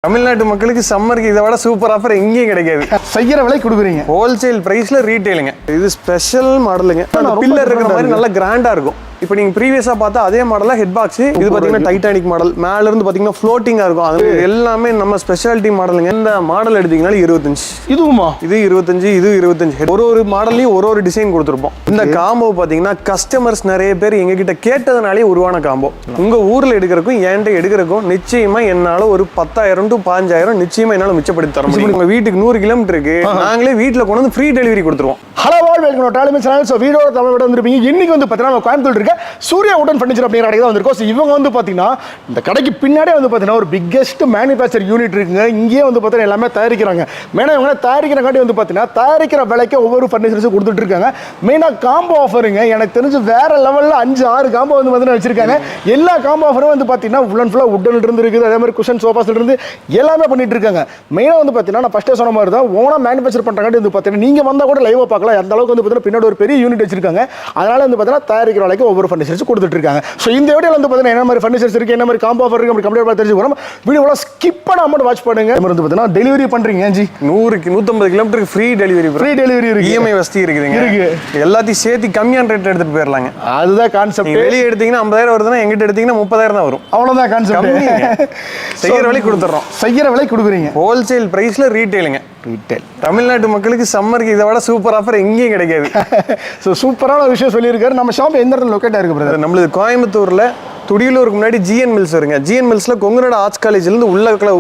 தமிழ்நாட்டு மக்களுக்கு சம்மருக்கு இதை விட சூப்பர் ஆஃபர் எங்கேயும் கிடைக்காது. செய்யற விலை கொடுக்குறீங்க, ஹோல்சேல் பிரைஸ்ல ரீட்டைலுங்க. இது ஸ்பெஷல் மாடலுங்க. பில்லர் இருக்கிற மாதிரி நல்லா கிராண்டா இருக்கும். இப்போ நீங்க ப்ரீவியஸா பார்த்தா அதே மாடலா ஹெட் பாக்ஸ், இது பாத்தீங்கன்னா டைட்டானிக் மாடல், மேல இருந்து பாத்தீங்கன்னா ஃப்ளோட்டிங்கா இருக்கும். அது எல்லாமே நம்ம ஸ்பெஷாலிட்டி மாடலுங்க. இந்த மாடல் எடுத்தீங்கன்னா 25, இதுவுமா இது 25, இது 25. ஒரு மாடல்லையும் ஒரு டிசைன் கொடுத்துருப்போம். இந்த காம்போ பாத்தீங்கன்னா கஸ்டமர்ஸ் நிறைய பேர் எங்ககிட்ட கேட்டதுனாலே உருவான காம்போ. உங்க ஊர்ல எடுக்கிறக்கும் என்கிட்ட எடுக்கிறக்கும் நிச்சயமா என்னால ஒரு 10,000 to 15,000 நிச்சயமா என்னால மிச்சப்படுத்தி தர முடியும். உங்க வீட்டுக்கு 100 கிலோமீட்டருக்கு நாங்களே வீட்டுல கொண்டு வந்து ஃப்ரீ டெலிவரி கொடுத்துருவோம். ஹலோ வால் வெல்கம் டாலிமி சேனல். ஸோ வீடியோ தமிழ் வந்திருப்பீங்க. இன்னைக்கு வந்து பார்த்தீங்கன்னா கோயம்புத்தூர் இருக்க சூர்யா உடன் ஃபர்னிச்சர் அப்படிங்கிற கடைக்கு தான் வந்திருக்கோம். ஸோ இவங்க வந்து பார்த்தீங்கன்னா இந்த கடைக்கு பின்னாடியே வந்து பார்த்தீங்கன்னா ஒரு பிக்கெஸ்ட் மேனுஃபேக்சர் யூனிட் இருக்குங்க. இங்கேயே வந்து பார்த்தீங்கன்னா எல்லாமே தயாரிக்கிறாங்க. மெயினாக இவங்க தயாரிக்கிற காட்டி வந்து பார்த்தீங்கன்னா தயாரிக்கிற விலைக்கு ஒவ்வொரு ஃபர்னிச்சர்ஸும் கொடுத்துட்டு இருக்காங்க. மெயினாக காம்போ ஆஃபருங்க. எனக்கு தெரிஞ்சு வேற லெவலில் 5-6 காம்போ வந்து பார்த்தீங்கன்னா வச்சிருக்காங்க. எல்லா காம்போ ஆஃபரும் வந்து பார்த்தீங்கன்னா ஃபுல் ஃபுல்லாக உட்டன் இருந்து இருக்குது. அதே மாதிரி குஷன் சோஃபாஸ்ல இருந்து எல்லாமே பண்ணிட்டு இருக்காங்க. மெயினாக வந்து பார்த்தீங்கன்னா நான் ஃபர்ஸ்டே சொன்ன மாதிரி தான் ஓனா மேனுஃபேக்சர் பண்ணுறாங்க. வந்து பார்த்தீங்கன்னா நீங்கள் வந்தால் கூட லைவாக பார்க்கலாம். அந்த அளவுக்கு வந்து பார்த்தீங்கன்னா பின்னாடி ஒரு பெரிய யூனிட் வச்சிருக்காங்க. அதனால வந்து பார்த்தீங்கன்னா தயாரிக்கிற விலைக்கு ஒவ்வொரு ஃபர்னிச்சர்ஸ் கொடுத்துட்டு இருக்காங்க. ஸோ இந்த வீடியோவில் வந்து பார்த்தீங்கன்னா என்ன மாதிரி ஃபர்னிச்சர்ஸ் இருக்கு, என்ன மாதிரி காம்போ ஆஃபர் இருக்கு அப்படி கம்ப்ளீட் பண்ணி தெரிஞ்சுக்கணும். வீடியோவில் ஸ்கிப் பண்ணாம வாட்ச் பண்ணுங்க. வந்து பார்த்தீங்கன்னா டெலிவரி பண்றீங்க ஜி 100-150 கிலோமீட்டருக்கு ஃப்ரீ டெலிவரி இருக்கு. இஎம்ஐ வசதி இருக்குதுங்க. இருக்கு. எல்லாத்தையும் சேர்த்து கம்மியான ரேட் எடுத்துட்டு போயிடலாங்க. அதுதான் கான்செப்ட். வெளியே எடுத்தீங்கன்னா 50,000 வருதுன்னா எங்கிட்ட எடுத்தீங்கன்னா 30,000 தான் வரும். அவ்வளவுதான் கான்செப்ட். செய்யற விலை கொடுத்துறோம். செய்யற விலை கொடுக்குறீங்க. ஹோல்சேல் பிரைஸ்ல ரீட்டைலுங்க. ரீட்டைல் தமிழ்நாட்டு மக்களுக்கு சம்மருக்கு இதை விட சூப்பர் ஆஃபர் எங்கேயும் கிடைக்காது. ஸோ சூப்பரான விஷயம் சொல்லியிருக்காரு. நம்ம ஷாப் எந்த இடத்துல லொக்கேட் ஆயிருக்கு பிரதர்? நம்மளது கோயம்புத்தூர்ல துடியலூருக்கு முன்னாடி ஜிஎன் மில்ஸ் வருங்க. ஜிஎன் மில்ஸ்ல கொங்குநாடு ஆர்ட்ஸ் காலேஜ்ல இருந்து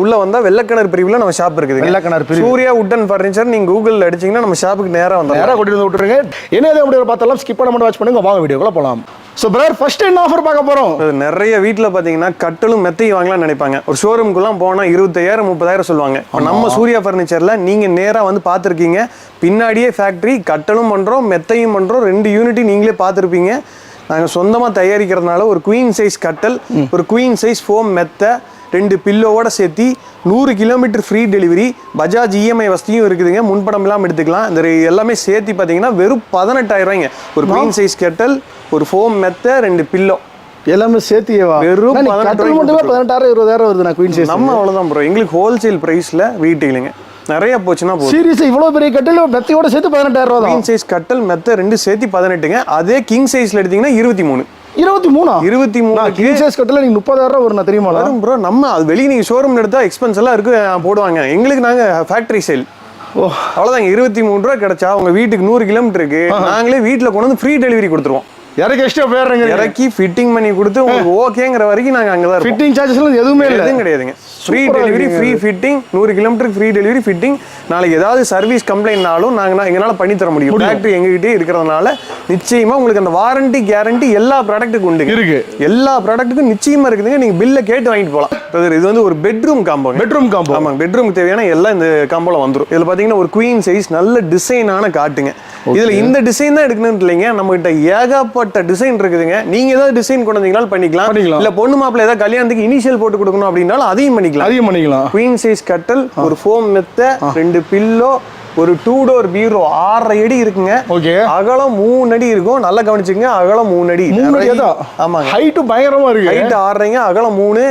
உள்ள வந்தா வெள்ளக்கிணறு பிரிவுல நம்ம ஷாப் இருக்குது. வெள்ளக்கிணறு பிரிவு சூர்யா உட்டன் ஃபர்னிச்சர் நீங்க கூகுள்ல அடிச்சீங்கன்னா நம்ம ஷாப்புக்கு நேரா கூட்டிட்டு வந்து விட்டுருங்க. என்ன அப்படி பார்த்தலாம் ஸ்கிப் பண்ண மட்டும் வாட்ச் பண்ணுங்க. வாங்க வீடியோக்குள்ள போலாம். ஸோ பிரதர் ஃபர்ஸ்ட் என்ன ஆஃபர் பார்க்க போறோம்? நிறைய வீட்டில் பார்த்தீங்கன்னா கட்டலும் மெத்தையும் வாங்கலாம்னு நினைப்பாங்க. ஒரு ஷோரூம்குலாம் போனால் 25,000-30,000 சொல்லுவாங்க. நம்ம சூர்யா ஃபர்னிச்சர்ல நீங்க நேராக வந்து பார்த்துருக்கீங்க. பின்னாடியே ஃபேக்டரி கட்டலும் பண்றோம், மெத்தையும் பண்றோம். 2 யூனிட் நீங்களே பார்த்துருப்பீங்க. நாங்கள் சொந்தமாக தயாரிக்கிறதுனால ஒரு குயின் சைஸ் கட்டல், ஒரு குயின் சைஸ் ஃபோம் மெத்தை, 2 பில்லோவோட சேர்த்து 100 kilometre free delivery, Bajaj EMI வசதியும் இருக்குதுங்க. முன்படம் இல்லாமல் எடுத்துக்கலாம். இந்த எல்லாமே சேர்த்து பார்த்தீங்கன்னா வெறும் 18,000 ரூபாய்ங்க. ஒரு குயின் சைஸ் கட்டல், ஒரு ஃபோம் மெத்தை, 2 பில்லோ எல்லாமே சேர்த்தியவா வெறும் 18,000-20,000 வருது. நான் குயின் சைஸ் நம்ம அவ்வளோதான் ப்ரோ. எங்களுக்கு ஹோல்சேல் ப்ரைஸில் ரீட்டைலுங்க. நிறைய போச்சுன்னா சீரியஸா இவ்வளவு பெரிய கட்டல் மெத்தையோட சேர்த்து 18,000 ரூபாய். குயின் சைஸ் கட்டல் மெத்தை 2 சேர்த்து 18ங்க. அதே கிங் சைஸ்ல எடுத்தீங்கன்னா 23. 23 கிங் சைஸ் கட்டல நீங்க 30,000 ரூபாய் வரும் தெரியுமா ப்ரோ? நம்ம அது வெளியே நீங்க ஷோரூம் எடுத்தா எக்ஸ்பென்ஸ் எல்லாம் இருக்கு போடுவாங்க. எங்களுக்கு நாங்க ஃபேக்டரி சேல். அவ்வளவுதாங்க. 23 ரூபாய் கிடைச்சா உங்க வீட்டுக்கு 100 கிலோமீட்டருக்கு நாங்களே வீட்டுல கொண்டு வந்து ஃப்ரீ டெலிவரி கொடுத்துருவோம். இறக்கி எக்ஸ்ட்ரா போயிடுறீங்க. இறக்கி ஃபிட்டிங் பண்ணி கொடுத்து உங்களுக்கு ஓகேங்கிற வரைக்கும் நாங்க அங்கதான். ஃபிட்டிங் சார்ஜஸ் எதுவுமே கிடையாதுங்க. ஃப்ரீ டெலிவரி, ஃப்ரீ ஃபிட்டிங், 100 கிலோமீட்டருக்கு ஃப்ரீ டெலிவரி ஃபிட்டிங். நாளைக்கு ஏதாவது சர்வீஸ் கம்ப்ளைண்ட்னாலும் எங்களால் பண்ணி தர முடியும். ஃபேக்டரி எங்ககிட்டே இருக்கிறதுனால நிச்சயமா உங்களுக்கு அந்த வாரண்டி கேரண்டி எல்லா ப்ராடக்ட்டுக்கும் உண்டு. இருக்கு. எல்லா ப்ராடக்ட்டுக்கும் நிச்சயமா இருக்குதுங்க. நீங்க பில்லை கேட்டு வாங்கிட்டு போகலாம். இது வந்து ஒரு பெட்ரூம் காம்போ. ஆமாங்க. பெட்ரூம் தேவையான எல்லாம் இந்த காம்போல வந்துடும். இதுல பாத்தீங்கன்னா ஒரு குயின் சைஸ் நல்ல டிசைனான காட்டுங்க. இதுல இந்த டிசைன் தான் எடுக்கணும்னு இல்லைங்க. நம்ம கிட்ட ஏகப்பட்ட டிசைன் இருக்குதுங்க. நீங்க ஏதாவது டிசைன் கொண்டு வந்தீங்கனாலும் பண்ணிக்கலாம். இல்ல பொண்ணு மாப்பிள்ளை ஏதாவது கல்யாணத்துக்கு இனிஷியல் போட்டு கொடுக்கணும் அப்படின்னாலும் அதையும் பண்ணிக்கலாம். குயின் சைஸ் கட்டல், ஒரு ஃபோம் மெத்தை, 2 பில்லோ, ஒரு 2 டோர் பீரோ 6.5 அடி இருக்குங்க. அகலம் 3 அடி இருக்கும். நல்லா கவனிச்சுங்க. அகலம் 3 அடி. ஆமா. ஹைட் பயங்கரமா இருக்கு. ஹைட் 6.5, அகலம் 3.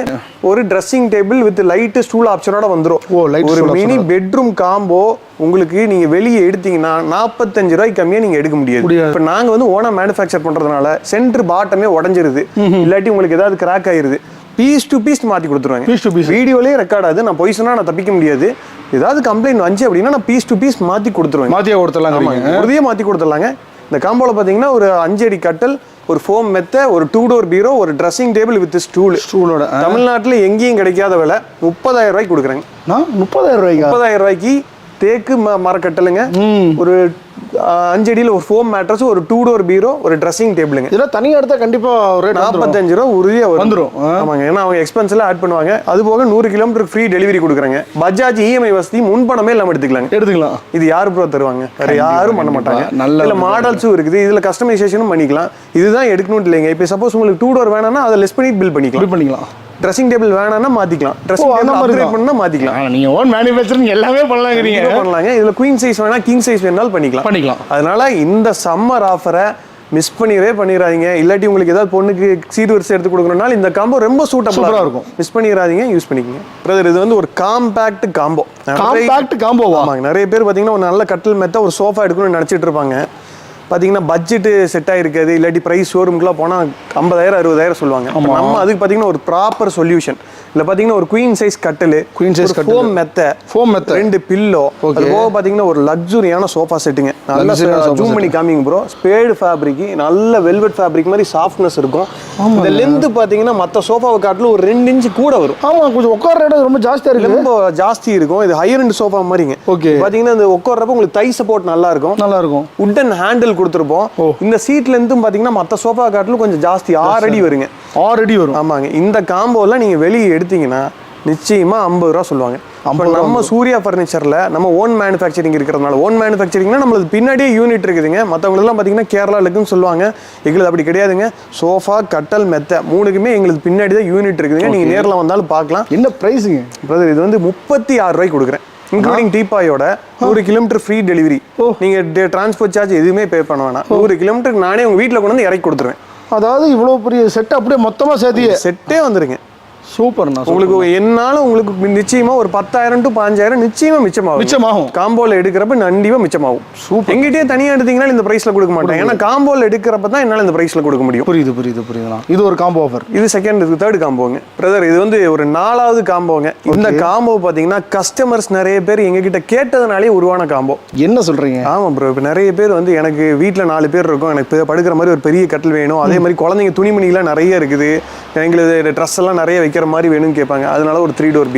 ஒரு dressing table with light stool ஆப்ஷனோட வந்துரும். ஒரு மினி பெட்ரூம் காம்போ உங்களுக்கு நீங்க வெளியே எடுத்தீங்கன்னா 45 ரூபாய்க்கு கம்மியா நீங்க எடுக்க முடியாது. இப்ப நாங்க வந்து ஓனா மேனுஃபேக்சர் பண்றதுனால சென்டர் பாட்டமே உடஞ்சிருது. இல்லாட்டி உங்களுக்கு ஏதாவது கிராக் ஆயிருது. பீஸ் டு பீஸ் மாத்தி கொடுத்துருவாங்க. வீடியோலயே ரெக்கார்ட் ஆகுது. நான் போய் சொன்னா நான் தப்பிக்க முடியாது. ஏதாவது கம்ப்ளைண்ட் வந்துச்சு அப்படின்னா நான் பீஸ் டு பீஸ் மாத்தி கொடுத்துருவேன். உறுதியா மாத்தி கொடுத்துடலாங்க. இந்த காம்போல பாத்தீங்கன்னா ஒரு 5 அடி கட்டல், ஒரு ஃபோம் மெத்தை, ஒரு 2 டோர் பீரோ, ஒரு ட்ரெஸ்ஸிங் டேபிள் வித் ஸ்டூலோட தமிழ்நாட்டுல எங்கேயும் கிடைக்காத விலை 30,000 ரூபாய்க்கு கொடுக்குறாங்க. 30,000 ரூபாய்க்கு தேக்கு மரக்கட்டலுங்க. ஒரு 5 அடியில் ஒரு ஃபோம் மேட்ரஸ், ஒரு 2 டோர் பீரோ, ஒரு ட்ரெஸ்ஸிங் டேபிளுங்க. இதெல்லாம் தனியாக எடுத்தா கண்டிப்பா ஒரு 45 ரூபா உறுதியாக வந்துடும். ஆமாங்க. ஏன்னா அவங்க எக்ஸ்பென்ஸ் எல்லாம் ஆட் பண்ணுவாங்க. அது போக 100 கிலோமீட்டர் ஃப்ரீ டெலிவரி கொடுக்குறாங்க. பஜாஜ் இஎம்ஐ வசதி முன்பணமே இல்லாமல் எடுத்துக்கலாம். இது யாரு ப்ரோ தருவாங்க? வேற யாரும் பண்ண மாட்டாங்க. நல்ல மாடல்ஸும் இருக்குது. இதுல கஸ்டமைசேஷனும் பண்ணிக்கலாம். இதுதான் எடுக்கணும் இல்லைங்க. இப்போ சப்போஸ் உங்களுக்கு 2 டோர் வேணும்னா அதை லெஸ் பண்ணி பில் பண்ணிக்கலாம். ட்ரெஸ்ஸிங் டேபிள் வேணாம்னா மாத்திக்கலாம். ட்ரெஸ்ஸிங் டேபிள் அப்கிரேட் பண்ணா மாத்திக்கலாம். நீங்க ஓன் மேனுஃபேக்சரிங் எல்லாமே பண்ணலாம்ங்கறீங்க. பண்ணலாங்க. இதுல குயின் சைஸ் வேணா கிங் சைஸ் வேணாலும் பண்ணிக்கலாம். அதனால இந்த சம்மர் ஆஃபரை மிஸ் பண்ணிடாதீங்க. இல்லாட்டி உங்களுக்கு ஏதாவது பொண்ணுக்கு சீர் வரிசை எடுத்து கொடுக்கணும்னால இந்த காம்போ ரொம்ப சூட்டபிளா இருக்கும். மிஸ் பண்ணிடாதீங்க, யூஸ் பண்ணிக்கங்க பிரதர். இது வந்து ஒரு காம்பாக்ட் காம்போ. ஆமாங்க, நிறைய பேர் பாத்தீங்கன்னா ஒரு நல்ல கட்டில் மெத்த ஒரு சோஃபா எடுக்கணும்னு நினைச்சிட்டு இருப்பாங்க. பார்த்தீங்கன்னா பட்ஜெட்டு செட் ஆகிருக்காது, இல்லாட்டி ப்ரைஸ் ஷோரூம்க்குலாம் போனால் 50,000 60,000 சொல்லுவாங்க. நம்ம அதுக்கு பார்த்தீங்கன்னா ஒரு ப்ராப்பர் சொல்யூஷன். இல்லை பார்த்தீங்கன்னா ஒரு குயின் சைஸ் கட்டில், ஃபோம் மெத்த, 2 பில்லோ, அது போக பார்த்தீங்கன்னா ஒரு லக்ஸுரியான சோஃபா செட்டுங்க. நல்லா ஜூம் பண்ணி காமிங்க ப்ரோ. ஸ்பேடு ஃபேப்ரிக், நல்ல வெல்வெட் ஃபேப்ரிக் மாதிரி சாஃப்ட்னஸ் இருக்கும். இந்த லென்த் பார்த்தீங்கன்னா மற்ற சோஃபாவை காட்டிலும் ஒரு 2 இன்ச் கூட வரும். ஆமாம், கொஞ்சம் உட்கார இடம் ரொம்ப ஜாஸ்தியாக இருக்கும். ரொம்ப ஜாஸ்தி இருக்கும். இது ஹையர் எண்ட் சோஃபா மாதிரிங்க. ஓகே, பார்த்தீங்கன்னா இந்த உட்கார்றப்ப உங்களுக்கு தை சப்போர்ட் நல்லா இருக்கும். உட்டன் ஹேண்டில் கொடுத்துருப்போம். இந்த சீட்ல இருந்தும் பாத்தீங்கன்னா மத்த சோஃபா காட்டிலும் கொஞ்சம் ஜாஸ்தி 6 அடி வருங்க. 6 அடி வரும். ஆமாங்க. இந்த காம்போல நீங்க வெளியே எடுத்தீங்கன்னா நிச்சயமா 50 ரூபா சொல்லுவாங்க. நம்ம சூர்யா ஃபர்னிச்சர்ல நம்ம ஓன் மேனுஃபேக்சரிங் இருக்கிறதுனால, ஓன் மேனுஃபேக்சரிங்னா நம்மளுக்கு பின்னாடியே யூனிட் இருக்குதுங்க. மற்றவங்களெல்லாம் பார்த்தீங்கன்னா கேரளா இருக்குன்னு சொல்லுவாங்க. எங்களுக்கு அப்படி கிடையாதுங்க. சோஃபா, கட்டல், மெத்த 3க்குமே எங்களுக்கு பின்னாடி தான் யூனிட் இருக்குதுங்க. நீங்க நேரில் வந்தாலும் பார்க்கலாம். என்ன ப்ரைஸுங்க பிரதர்? இது வந்து 36 ரூபாய்க்கு கொடுக்குறேன், இன்க்ளூடிங் டீபாயோட. 100 kilometre free delivery. நீங்க டிரான்ஸ்போர்ட் சார்ஜ் எதுவுமே பே பண்ண வேணாம். 100 கிலோமீட்டருக்கு நானே உங்க வீட்டில் கொண்டு வந்து இறக்கி கொடுத்துருவேன். அதாவது இவ்வளோ பெரிய செட் அப்படியே மொத்தமாக சேர்த்து செட்டே வந்துருங்க. சூப்பர்ண்ணா. உங்களுக்கு என்னால உங்களுக்கு நிச்சயமா ஒரு 10,000 to 15,000 நிச்சயமா மிச்சமாகும். காம்போல எடுக்கிறப்ப கண்டிப்பா மிச்சமாகும். சூப்பர். எங்கிட்டே தனியா எடுத்தீங்கன்னா இந்த பிரைஸ்ல கொடுக்க மாட்டேன். ஏன்னா காம்போல எடுக்கிறப்ப தான் என்னால இந்த பிரைஸ்ல கொடுக்க முடியும். புரியுதுண்ணா. இது ஒரு காம்போ ஆஃபர். இது செகண்ட், இது தேர்ட் காம்போங்க பிரதர். இது வந்து ஒரு 4வது காம்போங்க. இந்த காம்போ பாத்தீங்கன்னா கஸ்டமர்ஸ் நிறைய பேர் எங்ககிட்ட கேட்டதுனாலே உருவான காம்போ. என்ன சொல்றீங்க? ஆமா ப்ரோ. இப்போ நிறைய பேர் வந்து எனக்கு வீட்டில் 4 பேர் இருக்கும், எனக்கு படுக்கிற மாதிரி ஒரு பெரிய கட்டில் வேணும், அதே மாதிரி குழந்தைங்க துணிமணிலாம் நிறைய இருக்குது, எங்களுக்கு ட்ரெஸ் எல்லாம் நிறைய வைக்கிற மாதிரி வேணும்னு கேட்பாங்க. அதனால ஒரு 3 டோர்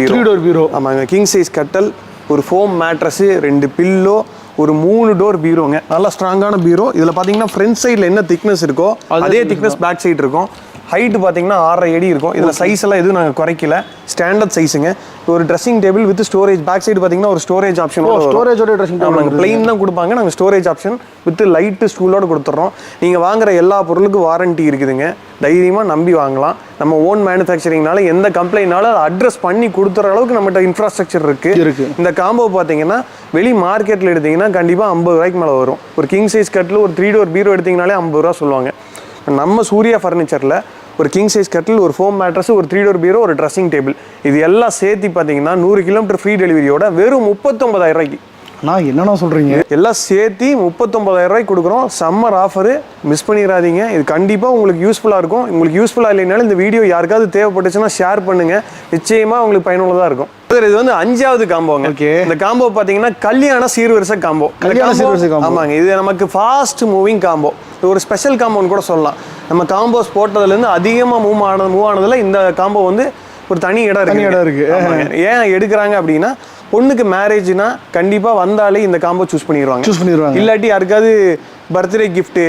பீரோ. ஆமாங்க. கிங் சைஸ் கட்டல், ஒரு ஃபோம் மேட்ரஸ், 2 பில்லோ, ஒரு 3 டோர் பீரோங்க. நல்லா ஸ்ட்ராங்கான பீரோ. இதுல பாத்தீங்கன்னா ஃப்ரண்ட் சைடுல என்ன திக்னஸ் இருக்கோ அதே திக்னஸ் பேக் சைடு இருக்கும். ஹைட் பாத்தீங்கன்னா 6.5 அடி இருக்கும். இதுல சைஸ் எல்லாம் எதுவும் நாங்க குறைக்கல, ஸ்டாண்டர்ட் சைஸுங்க. ஒரு dressing table with storage. Back side பாத்தீங்கன்னா ஒரு ஸ்டோரேஜ் ஆப்ஷன். ஸ்டோரேஜோட ட்ரெஸ்ஸிங் டேபிள் பிளைன் தான் கொடுப்பாங்க. நாங்கள் ஸ்டோரேஜ் ஆப்ஷன் வித் லைட் ஸ்டூலோட கொடுத்துட்றோம். நீங்க வாங்குற எல்லா பொருளுக்கும் வாரண்டி இருக்குதுங்க. தைரியமா நம்பி வாங்கலாம். நம்ம ஓன் மேனுஃபேக்சரிங்னால எந்த கம்ப்ளைண்ட்னாலும் அதை அட்ரஸ் பண்ணி கொடுத்துற அளவுக்கு நம்மகிட்ட இன்ஃப்ராஸ்ட்ரக்சர் இருக்கு. இந்த காம்போ பாத்தீங்கன்னா வெளி மார்க்கெட்ல எடுத்தீங்கன்னா கண்டிப்பா 50 ரூபாய்க்கு மேல வரும். ஒரு கிங் சைஸ் கட்டில், ஒரு 3 டோர் பீரோ எடுத்தீங்கனாலே 50 ரூபா சொல்லுவாங்க. நம்ம சூர்யா ஃபர்னிச்சர்ல ஒரு கிங் சைஸ் கட்டில், ஒரு ஃபோம் மேட்ரஸ், ஒரு 3 டோர் பீரோ, ஒரு ட்ரெஸ்ஸிங் டேபிள், இது எல்லாம் சேர்த்து பார்த்தீங்கன்னா 100 கிலோமீட்டர் ஃப்ரீ டெலிவரியோட வெறும் 39,000 ரூபாய்க்கு. நான் என்னன்னா சொல்றீங்க? எல்லாம் சேர்த்து 39,000 ரூபாய்க்கு கொடுக்குறோம். சம்மர் ஆஃபரு, மிஸ் பண்ணிடாதீங்க. இது கண்டிப்பாக உங்களுக்கு யூஸ்ஃபுல்லாக இருக்கும். உங்களுக்கு யூஸ்ஃபுல்லாக இல்லைனாலும் இந்த வீடியோ யாருக்காவது தேவைப்பட்டுச்சுன்னா ஷேர் பண்ணுங்க. நிச்சயமா உங்களுக்கு பயனுள்ளதாக இருக்கும். இது வந்து 5வது காம்போங்க. இந்த காம்போ பார்த்தீங்கன்னா கல்யாண சீர்வரிசை காம்போ. ஆமாங்க. இது நமக்கு ஃபாஸ்ட் மூவிங் காம்போ. இது ஒரு ஸ்பெஷல் காம்போன்னு கூட சொல்லலாம். நம்ம காம்போஸ் போட்டதுலேருந்து அதிகமாக மூவ் ஆனதுல இந்த காம்போ வந்து ஒரு தனி இடம் இருக்கு. ஏன் எடுக்கிறாங்க அப்படின்னா, பொண்ணுக்கு மேரேஜ்னா கண்டிப்பாக வந்தாலே இந்த காம்போ சூஸ் பண்ணிடுவாங்க. இல்லாட்டி யாருக்காவது பர்த்டே கிஃப்ட்டு,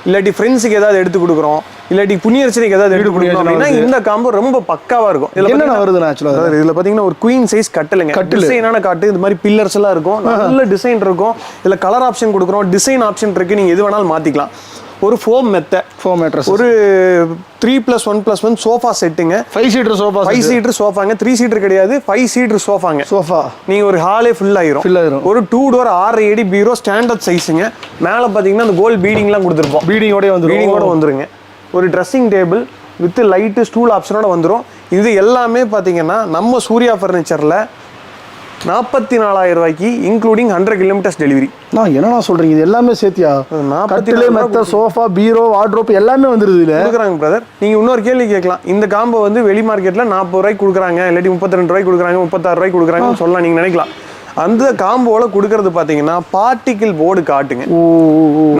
இல்லாட்டி ஃப்ரெண்ட்ஸுக்கு ஏதாவது எடுத்து கொடுக்குறோம், இல்லாட்டி புண்ணியர்ச்சனைக்கு ஏதாவது எடுத்து கொடுக்குறோம் அப்படின்னா இந்த காம்போ ரொம்ப பக்காவாக இருக்கும். என்ன வருதுன்னா ஆக்சுவலாக இதில் பார்த்தீங்கன்னா ஒரு குயின் சைஸ் கட்டலுங்க. டிசைனான காட்டு. இது மாதிரி பில்லர்ஸ் எல்லாம் இருக்கும், நல்ல டிசைன் இருக்கும். இதில் கலர் ஆப்ஷன் கொடுக்குறோம், டிசைன் ஆப்ஷன் இருக்கு. நீங்கள் எது வேணாலும் மாற்றிக்கலாம். ஒரு ஃபோம் மெத்த, ஃபோம் மேட்ரஸ், ஒரு 3+1+1 சோஃபா செட்டுங்க. 5 சீட்டர் சோஃபா. 5 சீட்டர் சோஃபாங்க. 3 சீட்டர் கிடையாது, 5 சீட்டர் சோஃபாங்க. நீங்க ஒரு ஹாலே ஃபுல் ஆயிரும். ஒரு 2 டோர் 6 அடி பீரோ, ஸ்டாண்டர்ட் சைஸுங்க. மேலே பார்த்தீங்கன்னா அந்த கோல்ட் பீடிங்லாம் கொடுத்துருப்போம். பீடிங்கோட வந்துருங்க. ஒரு dressing table with light stool ஆப்ஷனோட வந்துடும். இது எல்லாமே பார்த்தீங்கன்னா நம்ம சூர்யா ஃபர்னிச்சரில் 44,000 ரூபாய்க்கு, இன்க்ளூடிங் 100 கிலோமீட்டர்ஸ் டெலிவரி. நான் என்னன்னா சொல்றீங்க? இது எல்லாமே சேர்த்தியா? 44,000 சோஃபா, பீரோ, வார்ட்ரோப் எல்லாமே வந்துருது இல்ல கொடுக்குறாங்க பிரதர். நீங்க இன்னொரு கேள்வி கேட்கலாம். இந்த காம்போ வந்து வெளி மார்க்கெட்ல 40 ரூபாய்க்கு கொடுக்குறாங்க, இல்லாட்டி 32 ரூபாய்க்கு கொடுக்குறாங்க, 36 ரூபாய்க்கு கொடுக்குறாங்கன்னு சொல்லலாம். நீங்க நினைக்கலாம். அந்த காம்போல கொடுக்கறது பாத்தீங்கன்னா பார்ட்டிகிள் போர்டு காட்டுங்க.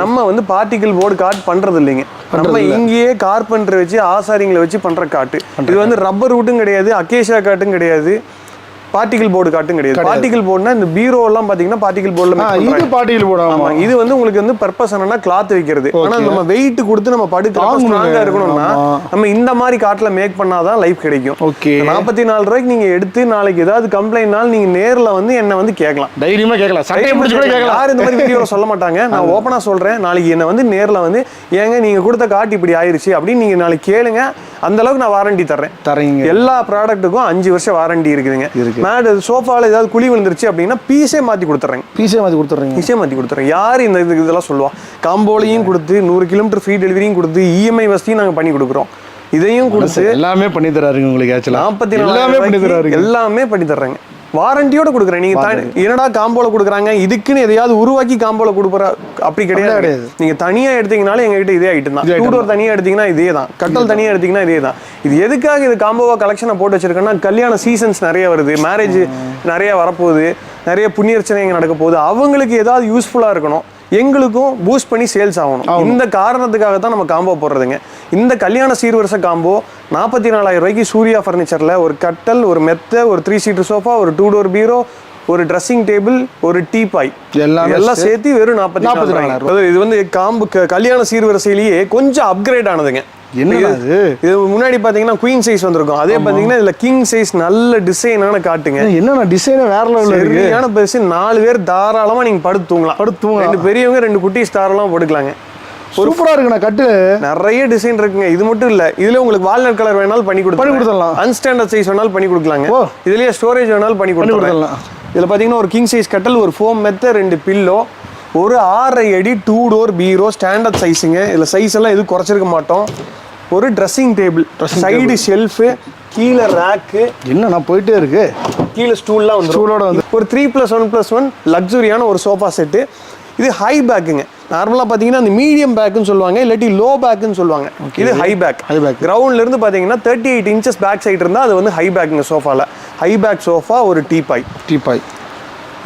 நம்ம வந்து பார்ட்டிகிள் போர்டு காட் பண்றது இல்லைங்க. நம்ம இங்கேயே கார்பெண்டர் வச்சு ஆசாரிங்களை வச்சு பண்ற காட்டு. இது வந்து ரப்பர் ரூட்டும் கிடையாது, அக்கேஷியா காட்டும் கிடையாது, பார்ட்டிகிள் போர்டு காட்டும் கிடையாது. பார்ட்டிகிள் போர்டுனா இந்த பீரோ எல்லாம் பாத்தீங்கன்னா பார்ட்டிகிள் போர்டுல இது பார்ட்டிகிள் போர்டு. ஆமா. இது வந்து உங்களுக்கு வந்து பர்பஸ் என்னன்னா கிளாத் வைக்கிறது. ஆனா நம்ம வெயிட் கொடுத்து நம்ம படுக்க ஸ்ட்ராங்கா இருக்கணும்னா நம்ம இந்த மாதிரி காட்ல மேக் பண்ணாதான் லைஃப் கிடைக்கும். 44 ரூபாய்க்கு நீங்க எடுத்து நாளைக்கு ஏதாவது கம்ப்ளைண்ட்னாலும் நீங்க நேர்ல வந்து என்ன வந்து கேட்கலாம். தைரியமா கேட்கலாம். சட்டையை பிடிச்சு கூட கேட்கலாம். யாரும் இந்த மாதிரி வீடியோல சொல்ல மாட்டாங்க. நான் ஓப்பனா சொல்றேன். நாளைக்கு என்ன வந்து நேர்ல வந்து ஏங்க நீங்க கொடுத்த காட்டு இப்படி ஆயிருச்சு அப்படின்னு நீங்க நாளைக்கு கேளுங்க. அந்த அளவுக்கு நான் வாரண்டி தரேன். எல்லா ப்ராடக்ட்டுக்கும் 5 வருஷம் வாரண்டி இருக்குதுங்க. மேட் சோஃபால ஏதாவது குழி விழுந்துருச்சு அப்படின்னா பீஸே மாத்தி கொடுத்துறேன். யார் இந்த இதெல்லாம் சொல்லுவா? காம்போலையும் கொடுத்து 100 கிலோமீட்டர் ஃப்ரீ டெலிவரியும் கொடுத்து இஎம்ஐ வசதியும் நாங்க பண்ணி கொடுக்குறோம். இதையும் கொடுத்து எல்லாமே பண்ணி தராருங்க உங்களுக்கு. 44 எல்லாமே பண்ணி தர்றாங்க. வாரண்டியோட கொடுக்குறேன். நீங்க என்னடா காம்போல கொடுக்குறாங்க, இதுக்குன்னு எதையாவது உருவாக்கி காம்போல கொடுக்குற அப்படி கிடையாது. நீங்க தனியா எடுத்தீங்கனாலும் எங்ககிட்ட இதே ஐட்டம் தான். டூ டோர் தனியா எடுத்தீங்கன்னா இதே தான், கட்டல் தனியா எடுத்தீங்கன்னா இதே தான். இது எதுக்காக இது காம்போவா கலெக்ஷனை போட்டு வச்சிருக்கேன்னா, கல்யாண சீசன்ஸ் நிறைய வருது, மேரேஜ் நிறைய வரப்போகுது, நிறைய புண்ணியர்ச்சனை நடக்க போகுது, அவங்களுக்கு ஏதாவது யூஸ்ஃபுல்லா இருக்கணும், எங்களுக்கும் பூஸ்ட் பண்ணி சேல்ஸ் ஆகணும். இந்த காரணத்துக்காக தான் நம்ம காம்போ போடுறதுங்க. இந்த கல்யாண சீர்வரிசை காம்போ 44,000 ரூபாய்க்கு சூர்யா ஃபர்னிச்சர்ல ஒரு கட்டல், ஒரு மெத்தை, ஒரு 3 சீட்டர் சோஃபா, ஒரு 2 டோர் பீரோ, ஒரு ட்ரெஸ்ஸிங் டேபிள், ஒரு டீபாய் எல்லாம் சேர்த்து வெறும் 44,000. இது வந்து காம்பு கல்யாண சீர்வரிசையிலேயே கொஞ்சம் அப்கிரேட் ஆனதுங்க. இது முன்னாடி பாத்தீங்கன்னா குயின் சைஸ் வந்திருக்கும், அதே பாத்தீங்கன்னா இதுல கிங் சைஸ் நல்ல டிசைனான காட்டுங்க. என்னன்னா டிசைன் வேற லெவல்ல இருக்கு. சரியான பெருசு, 4 பேர் தாராளமா நீங்க படுத்து தூங்கலாம். 2 பெரியவங்க 2 குட்டீஸ் தாராளமா படுக்கலாங்க. சூப்பரா இருக்குண்ணா கட்டு. நிறைய டிசைன் இருக்குங்க. இது மட்டும் இல்ல, இதுல உங்களுக்கு வால்நட் கலர் வேணாலும் பண்ணி கொடுத்துடலாம், அன்ஸ்டாண்டர்ட் சைஸ் வேணாலும் பண்ணி கொடுக்கலாங்க, இதுலயே ஸ்டோரேஜ் வேணாலும் பண்ணி கொடுத்துடலாம். இதுல பாத்தீங்கன்னா ஒரு கிங் சைஸ் கட்டல், ஒரு ஃபோம் மெத்த, 2 பில்லோ, ஒரு 6 அடி 2 டோர் பீரோ, ஸ்டாண்டர்ட் சைஸுங்க. இதுல சைஸ் எல்லாம் எதுவும் குறைச்சிருக்க மாட்டோம். ஒரு ட்ரெஸ்ஸிங் டேபிள், சைடு ஷெல்ஃபு, கீழே ரேக்கு, என்னன்னா போயிட்டே இருக்கு, கீழே ஸ்டூல்லாம் வந்து ஸ்டூலோட வந்து ஒரு 3+1+1 லக்ஸுரியான ஒரு சோஃபா செட்டு. இது ஹை பேக்குங்க. நார்மலாக பார்த்தீங்கன்னா அந்த மீடியம் பேக்குன்னு சொல்லுவாங்க, இல்லாட்டி லோ பேக்குன்னு சொல்லுவாங்க. இது ஹை பேக். கிரவுண்ட்ல இருந்து பார்த்தீங்கன்னா 38 இன்ச்சஸ் பேக் சைடு இருந்தால் அது வந்து ஹை பேக்குங்க. சோஃபாவில் ஹை பேக் சோஃபா, ஒரு டீபாய்.